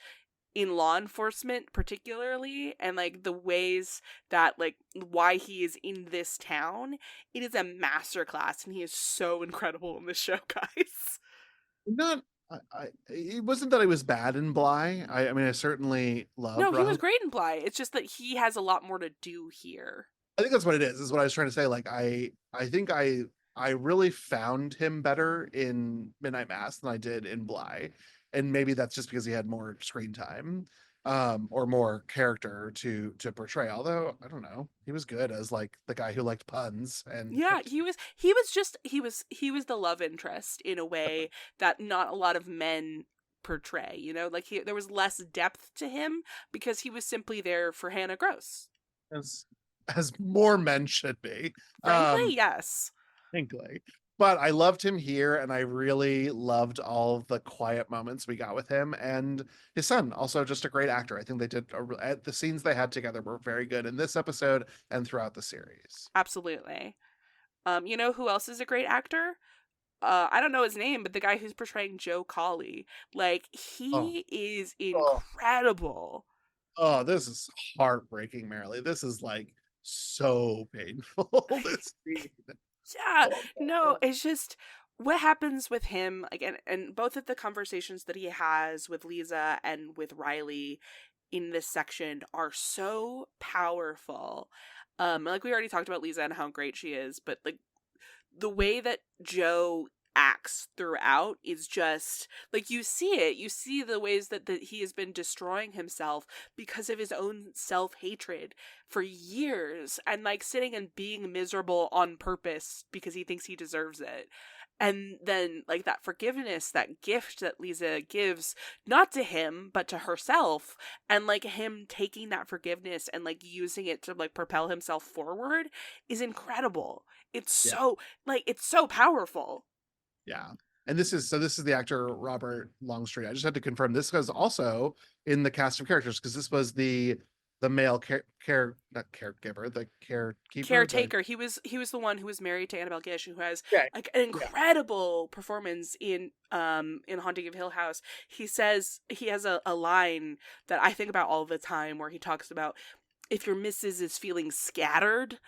in law enforcement particularly, and like the ways that, like, why he is in this town. It is a masterclass, and he is so incredible in this show, guys. Not it wasn't that I was bad in Bly. I mean, I certainly love. No, he was great in Bly. It's just that he has a lot more to do here. I think that's what it is what I was trying to say. Like, I think I really found him better in Midnight Mass than I did in Bly. And maybe that's just because he had more screen time, or more character to portray. Although I don't know, he was good as like the guy who liked puns. And yeah, he was the love interest in a way that not a lot of men portray. Like there was less depth to him because he was simply there for Hannah Gross, as more men should be. Frankly, yes. Frankly. But I loved him here, and I really loved all the quiet moments we got with him. And his son, also just a great actor. I think they did the scenes they had together were very good in this episode and throughout the series. Absolutely. You know who else is a great actor? I don't know his name, but the guy who's portraying Joe Colley. Like, he is incredible. Oh, this is heartbreaking, Marilee. This is like so painful. This scene. Yeah, no, it's just what happens with him, like, and both of the conversations that he has with Lisa and with Riley in this section are so powerful. Like, we already talked about Lisa and how great she is, but, like, the way that Joe acts throughout is just, like, you see the ways that he has been destroying himself because of his own self-hatred for years, and, like, sitting and being miserable on purpose because he thinks he deserves it. And then, like, that forgiveness, that gift that Lisa gives, not to him, but to herself, and, like, him taking that forgiveness and, like, using it to, like, propel himself forward is incredible. It's Yeah. so, like, it's so powerful. Yeah. And this is the actor Robert Longstreet. I just had to confirm this was also in the cast of characters, because this was the male not caregiver, the carekeeper, Caretaker. He was the one who was married to Annabelle Gish, who has, yeah, like, an yeah. incredible performance in Haunting of Hill House. He says, he has a line that I think about all the time, where he talks about, if your missus is feeling scattered,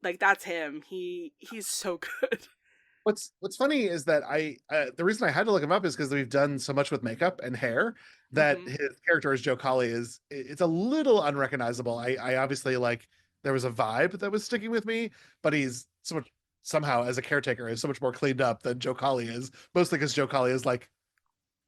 like, that's him. He's so good. What's funny is that the reason I had to look him up is because we've done so much with makeup and hair that Hmm. his character as Joe Colley it's a little unrecognizable. I obviously, like, there was a vibe that was sticking with me, but he's so much, somehow, as a caretaker, is so much more cleaned up than Joe Colley is, mostly because Joe Colley is, like,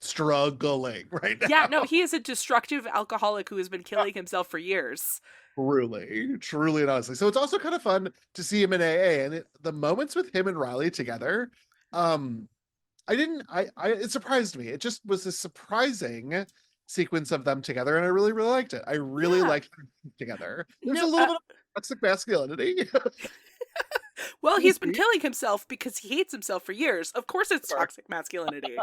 struggling right Yeah, no, now. he is a destructive alcoholic who has been killing himself for years. Truly and honestly. So it's also kind of fun to see him in AA, and the moments with him and Riley together, um, I didn't. It surprised me. It just was a surprising sequence of them together, and I really, really liked it. I really Yeah. liked them together. There's a No, little bit of toxic masculinity. well, You he's been see, killing himself because he hates himself for years. Of course it's sure. toxic masculinity.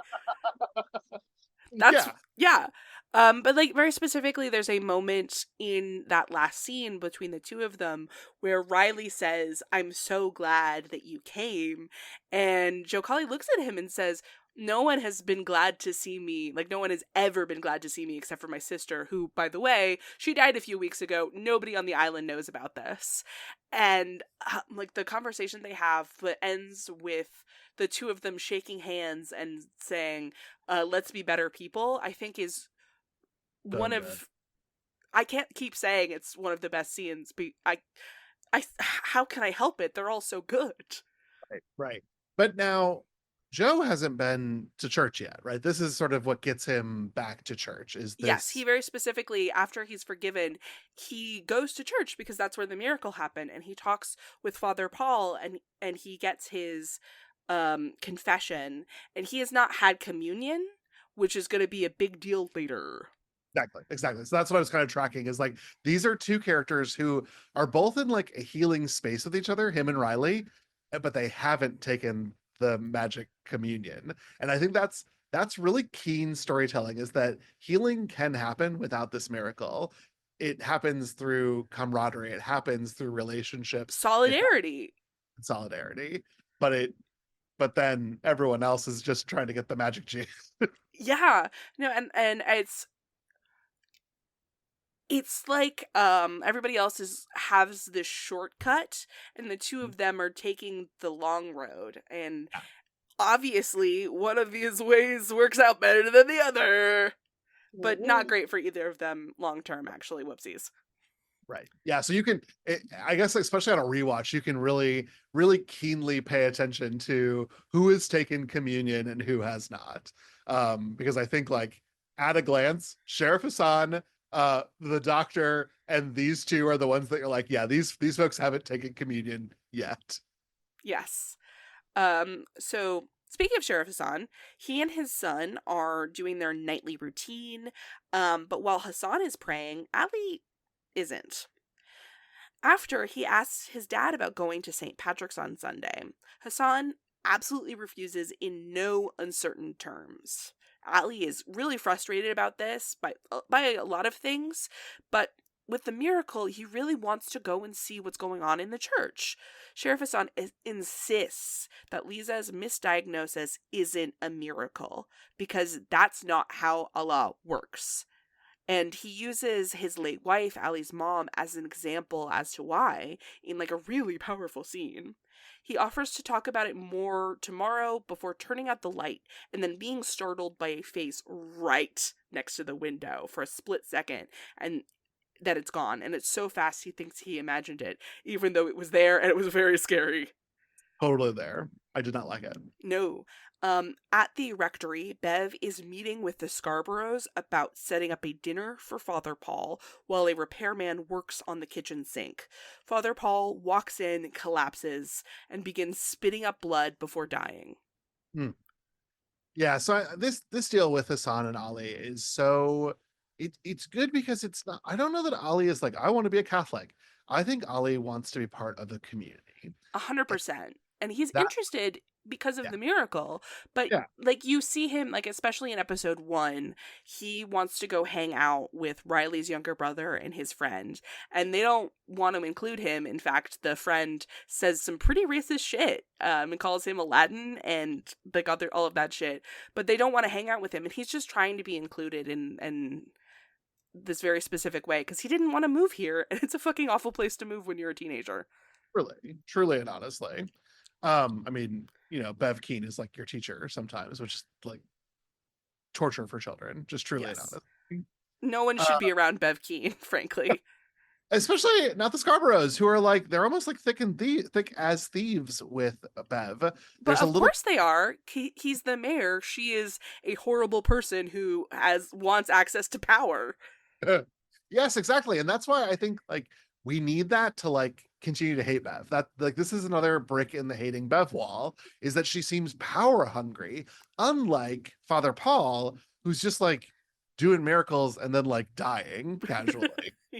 That's, Yeah, yeah. But, like, very specifically, there's a moment in that last scene between the two of them where Riley says, "I'm so glad that you came." And Joe Colley looks at him and says, "No one has been glad to see me. Like, no one has ever been glad to see me except for my sister, who, by the way, she died a few weeks ago. Nobody on the island knows about this." And, like, the conversation they have that ends with the two of them shaking hands and saying, "Let's be better people," I think is so one good. of, I can't keep saying it's one of the best scenes, but how can I help it? They're all so good. Right, right. But now Joe hasn't been to church yet, right? This is sort of what gets him back to church. Is Yes, he this very specifically, after he's forgiven, he goes to church because that's where the miracle happened, and he talks with Father Paul, and he gets his confession, and he has not had communion, which is going to be a big deal later. exactly? So that's what I was kind of tracking, is like, these are two characters who are both in, like, a healing space with each other, him and Riley, but they haven't taken the magic communion. And I think that's really keen storytelling, is that healing can happen without this miracle. It happens through camaraderie, it happens through relationships, it happens Solidarity. in solidarity, but then everyone else is just trying to get the magic gene. Yeah. No, and it's like, everybody else has this shortcut, and the two of them are taking the long road, and obviously one of these ways works out better than the other, but not great for either of them long term, actually. Whoopsies. Right. Yeah. So you can, I guess, especially on a rewatch, you can really, really keenly pay attention to who has taken communion and who has not. Because I think, like, at a glance, Sheriff Hassan, the doctor, and these two are the ones that you're like, yeah, these folks haven't taken communion yet. Yes. So speaking of Sheriff Hassan, he and his son are doing their nightly routine, but while Hassan is praying, Ali isn't. After he asks his dad about going to St. Patrick's on Sunday, Hassan absolutely refuses in no uncertain terms. Ali is really frustrated about this by a lot of things, but with the miracle, he really wants to go and see what's going on in the church. Sheriff Hassan insists that Lisa's misdiagnosis isn't a miracle, because that's not how Allah works. And he uses his late wife, Allie's mom, as an example as to why in like a really powerful scene. He offers to talk about it more tomorrow before turning out the light and then being startled by a face right next to the window for a split second, and that it's gone. And it's so fast he thinks he imagined it, even though it was there and it was very scary. Totally there. I did not like it. No. At the rectory, Bev is meeting with the Scarboroughs about setting up a dinner for Father Paul while a repairman works on the kitchen sink. Father Paul walks in, collapses, and begins spitting up blood before dying. Hmm. Yeah, so this deal with Hassan and Ali is so it's good because it's not. I don't know that Ali is like, I want to be a Catholic. I think Ali wants to be part of the community. 100%. And he's That interested because of yeah the miracle, but yeah like you see him, like especially in episode 1, he wants to go hang out with Riley's younger brother and his friend, and they don't want to include him. In fact, the friend says some pretty racist shit, and calls him Aladdin and like all of that shit, but they don't want to hang out with him, and he's just trying to be included in this very specific way because he didn't want to move here, and it's a fucking awful place to move when you're a teenager. truly and honestly. I mean, Bev Keane is like your teacher sometimes, which is like torture for children, just truly and Yes. honestly. No one should be around Bev Keane, frankly. Especially not the Scarboroughs, who are like, they're almost like thick as thieves with Bev. But There's a of little course they are. He's the mayor. She is a horrible person who wants access to power. yes, exactly. And that's why I think like we need that to like continue to hate Bev. That like this is another brick in the hating Bev wall, is that she seems power hungry, unlike Father Paul, who's just like doing miracles and then like dying casually.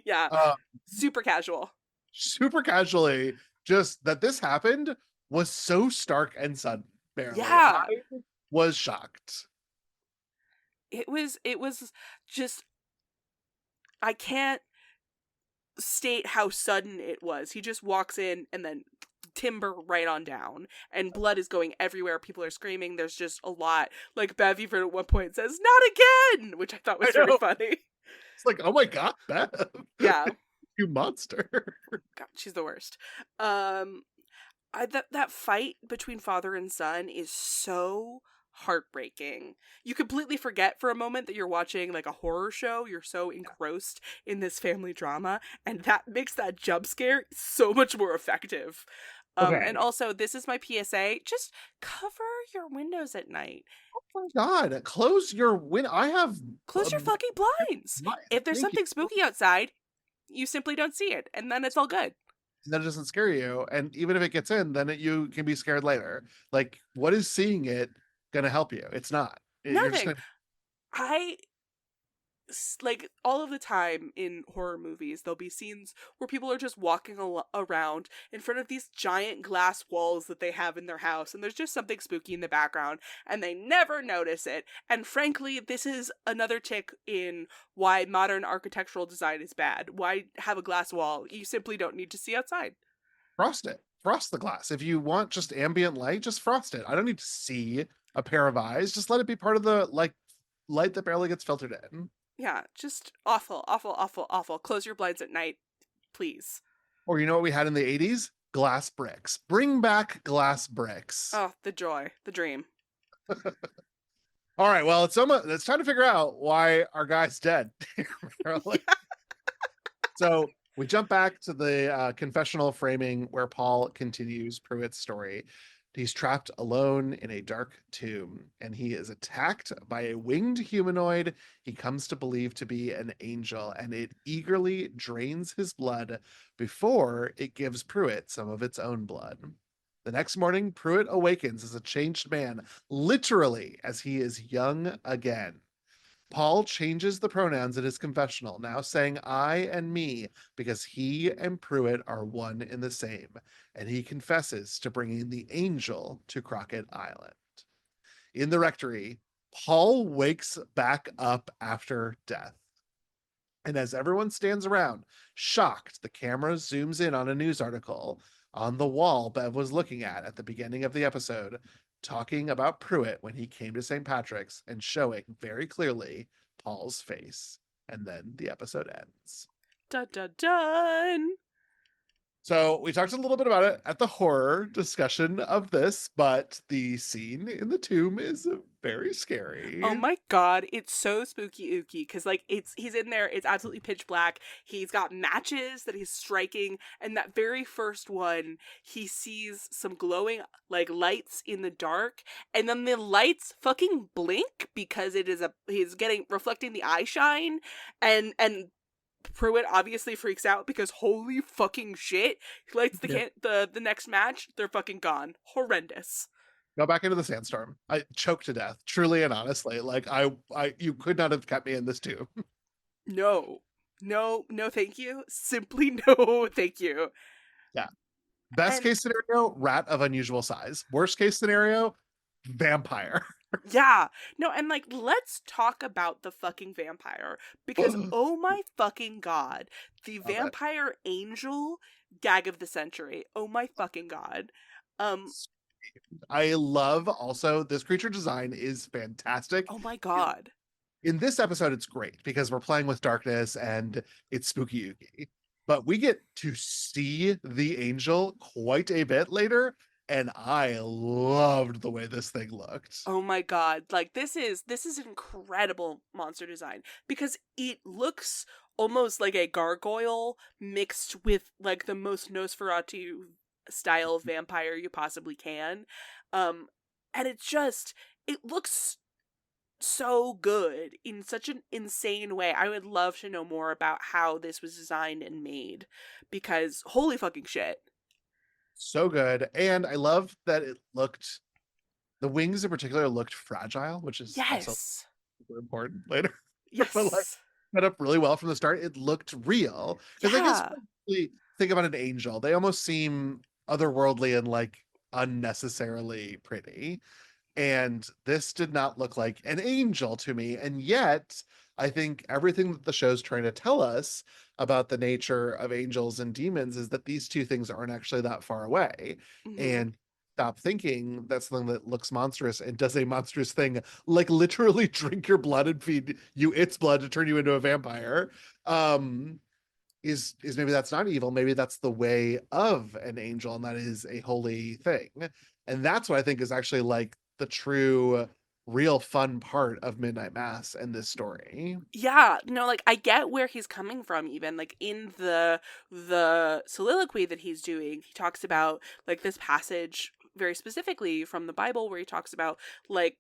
Yeah, um, super casual. super casually, just that this happened was so stark and sudden, barely. I Yeah, was shocked. it was just, I can't state how sudden it was. He just walks in and then timber right on down, and blood is going everywhere. People are screaming. There's just a lot. Like Bev even at one point says, "Not again," which I thought was very funny. It's like, oh my god, Bev. Yeah. You monster. God, she's the worst. That fight between father and son is so heartbreaking. You completely forget for a moment that you're watching like a horror show. You're so engrossed in this family drama, and that makes that jump scare so much more effective. And Okay. also, this is my PSA: just cover your windows at night. Oh my god, close your window. I have Close your fucking blinds. If there's thank you. something spooky outside, you simply don't see it, and then it's all good. That doesn't scare you, and even if it gets in, then you can be scared later. Like, what is seeing it gonna help you? It's not. You're just Nothing. gonna. I like all of the time in horror movies there'll be scenes where people are just walking around in front of these giant glass walls that they have in their house, and there's just something spooky in the background and they never notice it. And frankly, this is another tick in why modern architectural design is bad. Why have a glass wall? You simply don't need to see outside. Frost it. Frost the glass. If you want just ambient light, just frost it. I don't need to see a pair of eyes. Just let it be part of the like light that barely gets filtered in. Yeah, just awful, awful, awful, awful. Close your blinds at night, please. Or you know what we had in the 80s? Glass bricks. Bring back glass bricks. Oh, the joy, the dream. All right, well, it's time to figure out why our guy's dead. So we jump back to the confessional framing where Paul continues Pruitt's story. He's trapped alone in a dark tomb, and he is attacked by a winged humanoid he comes to believe to be an angel, and it eagerly drains his blood before it gives Pruitt some of its own blood. The next morning, Pruitt awakens as a changed man, literally as he is young again. Paul changes the pronouns in his confessional, now saying I and me, because he and Pruitt are one and the same, and he confesses to bringing the angel to Crockett Island. In the rectory, Paul wakes back up after death. And as everyone stands around, shocked, the camera zooms in on a news article on the wall Bev was looking at the beginning of the episode, talking about Pruitt when he came to St. Patrick's and showing very clearly Paul's face. and then the episode ends. Dun dun dun. So we talked a little bit about it at the horror discussion of this, but the scene in the tomb is very Oh scary. my god, it's so spooky ooky because like he's in there, it's absolutely pitch black. He's got matches that he's striking, and that very first one, he sees some glowing like lights in the dark, and then the lights fucking blink because he's getting reflecting the eye shine, and Pruitt obviously freaks out because holy fucking shit, he lights Yeah. the next match, they're fucking gone. Horrendous. Go back into the sandstorm. I choked to death, truly and honestly. Like you could not have kept me in this tomb. No. No, no thank you. Simply no thank you. Yeah. Best And case scenario, rat of unusual size. Worst case scenario, vampire. yeah. No, and like let's talk about the fucking vampire because Love oh my fucking god, the it. vampire angel gag of the century. Oh my fucking god. Um I love also this creature design is fantastic. oh my god. In this episode, it's great because we're playing with darkness and it's spooky ooky. But we get to see the angel quite a bit later, and I loved the way this thing looked. Oh my god. Like this is incredible monster design because it looks almost like a gargoyle mixed with like the most Nosferatu style vampire you possibly can. Um and it looks so good in such an insane way. I would love to know more about how this was designed and made because holy fucking shit. So good. And I love that the wings in particular looked fragile, which is also Yes. super important later. But like Yes. set up really well from the start. It looked real. Because I guess Yeah. when you think about an angel, they almost seem otherworldly and like unnecessarily pretty. And this did not look like an angel to me. And yet, I think everything that the show's trying to tell us about the nature of angels and demons is that these two things aren't actually that far away. Mhm. And stop thinking that's something that looks monstrous and does a monstrous thing, like literally drink your blood and feed you its blood to turn you into a vampire. Um, is maybe that's not evil, maybe that's the way of an angel, and that is a holy thing. And that's what I think is actually like the true real fun part of Midnight Mass and this story. Yeah, no, like I get where he's coming from even like in the soliloquy that he's doing. He talks about like this passage very specifically from the Bible where he talks about like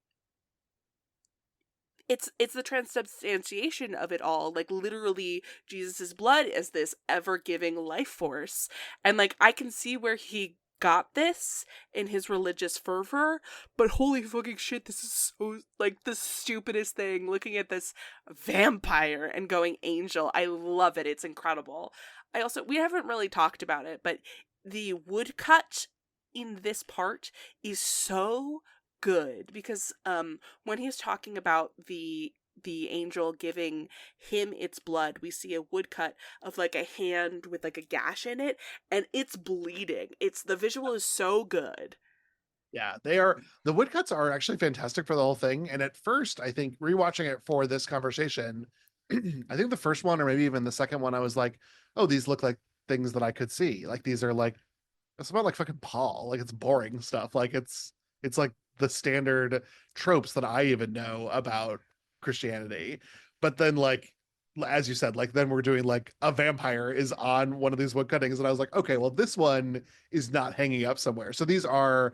it's the transubstantiation of it all, like literally Jesus's blood is this ever-giving life force. And like I can see where he got this in his religious fervor, but holy fucking shit, this is so like the stupidest thing looking at this vampire and going angel. I love it. It's incredible. I also we haven't really talked about it, but the woodcut in this part is so good because when he's talking about the angel giving him its blood, we see a woodcut of like a hand with like a gash in it and it's bleeding. It's the visual is so good. Yeah, they are. The woodcuts are actually fantastic for the whole thing. And at first, I think rewatching it for this conversation, I think the first one or maybe even the second one, I was like, oh, these look like things that I could see. Like these are like it's about like fucking Paul. Like it's boring stuff. Like it's like the standard tropes that I even know about Christianity. But then like as you said, like then we're doing like a vampire is on one of these wood cuttings, and I was like, okay, well this one is not hanging up somewhere. So these are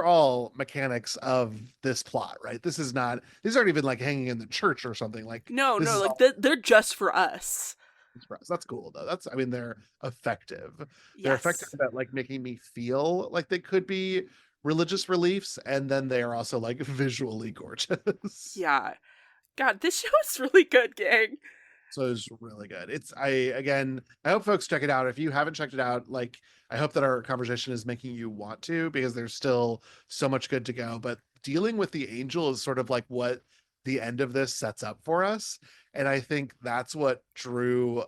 all mechanics of this plot, right? This is not these aren't even like hanging in the church or something. Like No, this no, is like all they're just for us. for us. That's cool though. That's I mean they're effective. They're effective Yes. at like making me feel like they could be religious reliefs, and then they are also like visually gorgeous. Yeah. God, this show is really good, gang. So it's really good. It's I again, I hope folks check it out. If you haven't checked it out, like I hope that our conversation is making you want to because there's still so much good to go. But dealing with the angel is sort of like what the end of this sets up for us. And I think that's what drew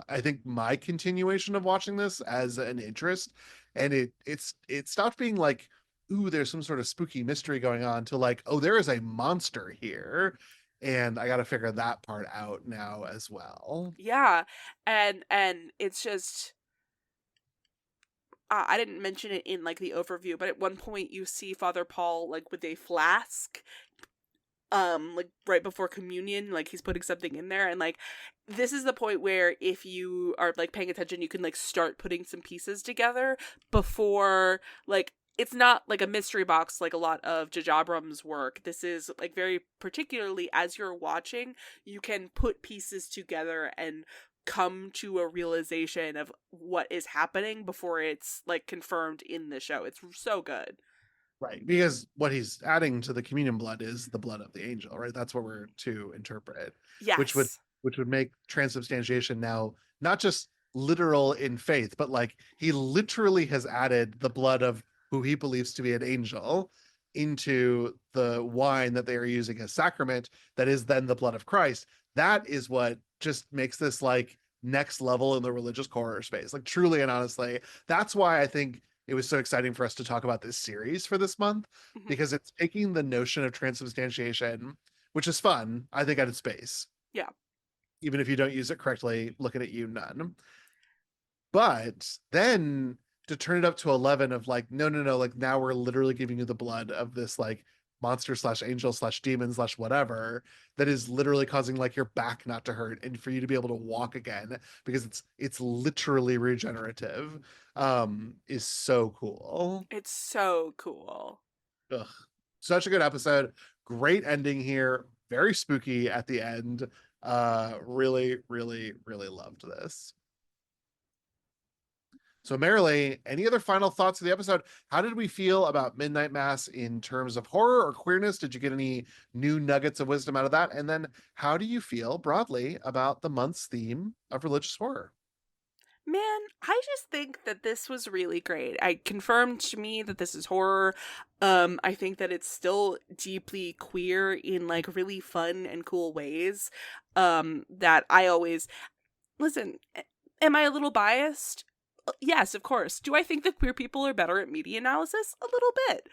I think my continuation of watching this as an interest. And it stopped being like, ooh, there's some sort of spooky mystery going on to like, oh, there is a monster here and I got to figure that part out now as well. Yeah. And it's just I didn't mention it in like the overview, but at one point you see Father Paul like with a flask like right before communion, like he's putting something in there, and like this is the point where if you are like paying attention you can like start putting some pieces together before like it's not like a mystery box like a lot of J.J. Abrams' work. This is like very particularly as you're watching you can put pieces together and come to a realization of what is happening before it's like confirmed in the show. It's so good. Right, because what he's adding to the communion blood is the blood of the angel, right? That's what we're to interpret, which would Yes. which would make transubstantiation now not just literal in faith, but like he literally has added the blood of who he believes to be an angel into the wine that they are using as sacrament, that is then the blood of Christ. That is what just makes this like next level in the religious horror space. Like truly and honestly, that's why I think it was so exciting for us to talk about this series for this month, Hmm. because it's taking the notion of transubstantiation, which is fun, I think, at its base. Yeah. Even if you don't use it correctly, looking at you, none. But then to turn it up to 11 of like, no, no, no, like now we're literally giving you the blood of this like monster slash angel slash demon slash whatever that is literally causing like your back not to hurt and for you to be able to walk again because it's literally regenerative, is so cool. It's so cool. Ugh. Such a good episode. Great ending here. Very spooky at the end. Really, really, really loved this. So, Marilee, any other final thoughts of the episode? How did we feel about Midnight Mass in terms of horror or queerness? Did you get any new nuggets of wisdom out of that? And then, how do you feel broadly about the month's theme of religious horror? Man, I just think that this was really great. I confirmed to me that this is horror. I think that it's still deeply queer in like really fun and cool ways. That I always listen, am I a little biased? Yes, of course. Do I think that queer people are better at media analysis? A little bit.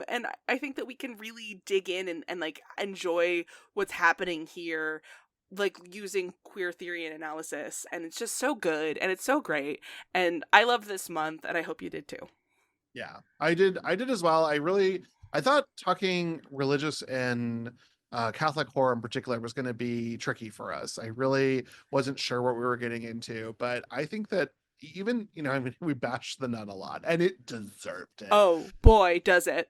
And I think that we can really dig in and like enjoy what's happening here, like using queer theory and analysis. And it's just so good and it's so great. And I love this month, and I hope you did too. Yeah, I did as well. I thought talking religious and Catholic horror in particular was going to be tricky for us. I really wasn't sure what we were getting into, but I think that even, I mean, we bashed the nun a lot and it deserved it. Oh boy, does it.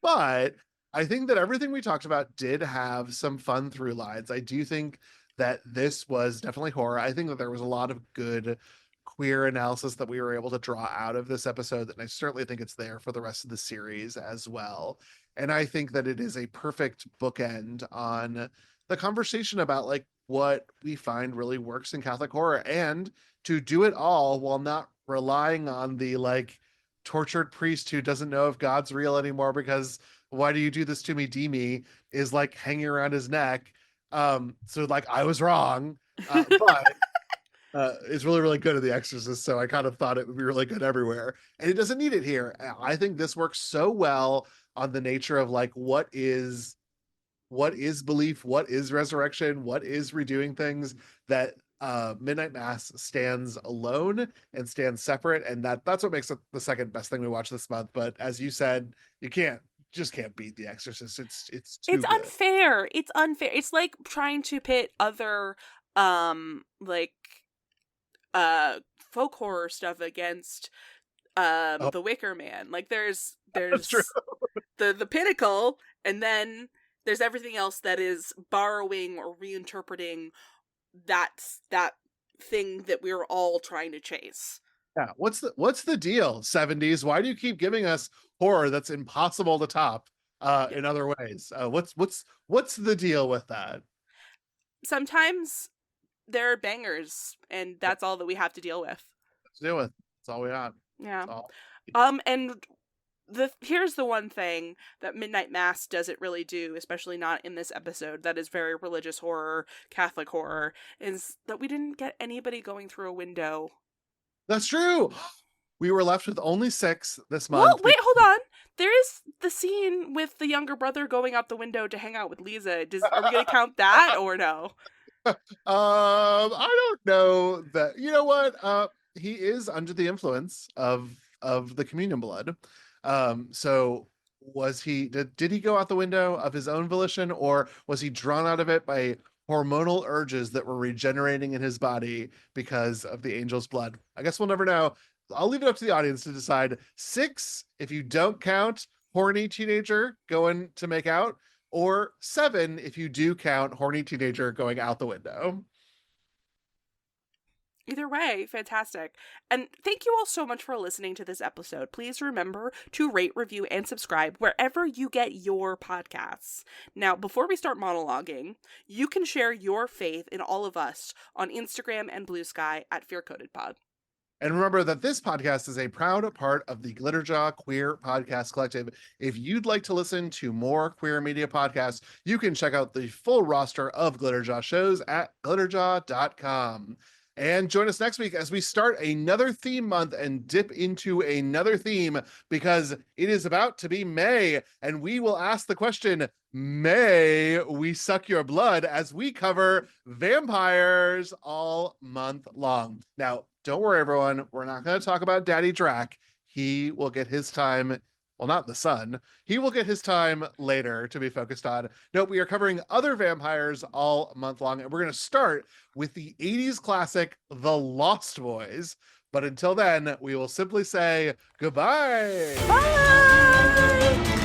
But I think that everything we talked about did have some fun through lines. I do think that this was definitely horror. I think that there was a lot of good queer analysis that we were able to draw out of this episode, and I certainly think it's there for the rest of the series as well. And I think that it is a perfect bookend on the conversation about like what we find really works in Catholic horror, and to do it all while not relying on the like tortured priest who doesn't know if God's real anymore because why do you do this to me, Demi, is like hanging around his neck. So like I was wrong, but it's really, really good at The Exorcist. So I kind of thought it would be really good everywhere. And it doesn't need it here. I think this works so well on the nature of like what is belief, what is resurrection, what is redoing things, that Midnight Mass stands alone and stands separate, and that's what makes it the second best thing we watch this month. But as you said, you just can't beat The Exorcist. It's too It's good. unfair. It's unfair. It's like trying to pit other like folk horror stuff against Oh, the Wicker Man. Like there's that's true. the pinnacle, and then there's everything else that is borrowing or reinterpreting that thing that we're all trying to chase. Yeah. What's the deal, 70s? Why do you keep giving us horror that's impossible to top Yeah. in other ways? What's the deal with that? Sometimes there are bangers, and Yep, that's all that we have to deal with. let's deal with. That's all we got. Yeah. That's all. And here's the one thing that Midnight Mass doesn't really do, especially not in this episode, that is very religious horror, Catholic horror, is that we didn't get anybody going through a window. That's true. We were left with only 6 this Well, month. wait, hold on. There is the scene with the younger brother going out the window to hang out with Lisa. Are we going to count that or no? I don't know that. You know what? He is under the influence of the communion blood. So was he? Did he go out the window of his own volition, or was he drawn out of it by hormonal urges that were regenerating in his body because of the angel's blood? I guess we'll never know. I'll leave it up to the audience to decide. 6, if you don't count horny teenager going to make out, or 7 if you do count horny teenager going out the window. Either way, fantastic. And thank you all so much for listening to this episode. Please remember to rate, review, and subscribe wherever you get your podcasts. Now, before we start monologuing, you can share your faith in all of us on Instagram and Blue Sky at FearCodedPod. And remember that this podcast is a proud part of the Glitterjaw Queer Podcast Collective. If you'd like to listen to more queer media podcasts, you can check out the full roster of Glitterjaw shows at glitterjaw.com. And join us next week as we start another theme month and dip into another theme, because it is about to be May, and we will ask the question, may we suck your blood, as we cover vampires all month long. Now, don't worry, everyone. We're not going to talk about Daddy Drac. He will get his time. Well, not the sun. He will get his time later to be focused on. No, we are covering other vampires all month long, and we're going to start with the 80s classic, The Lost Boys. But until then, we will simply say goodbye. Bye!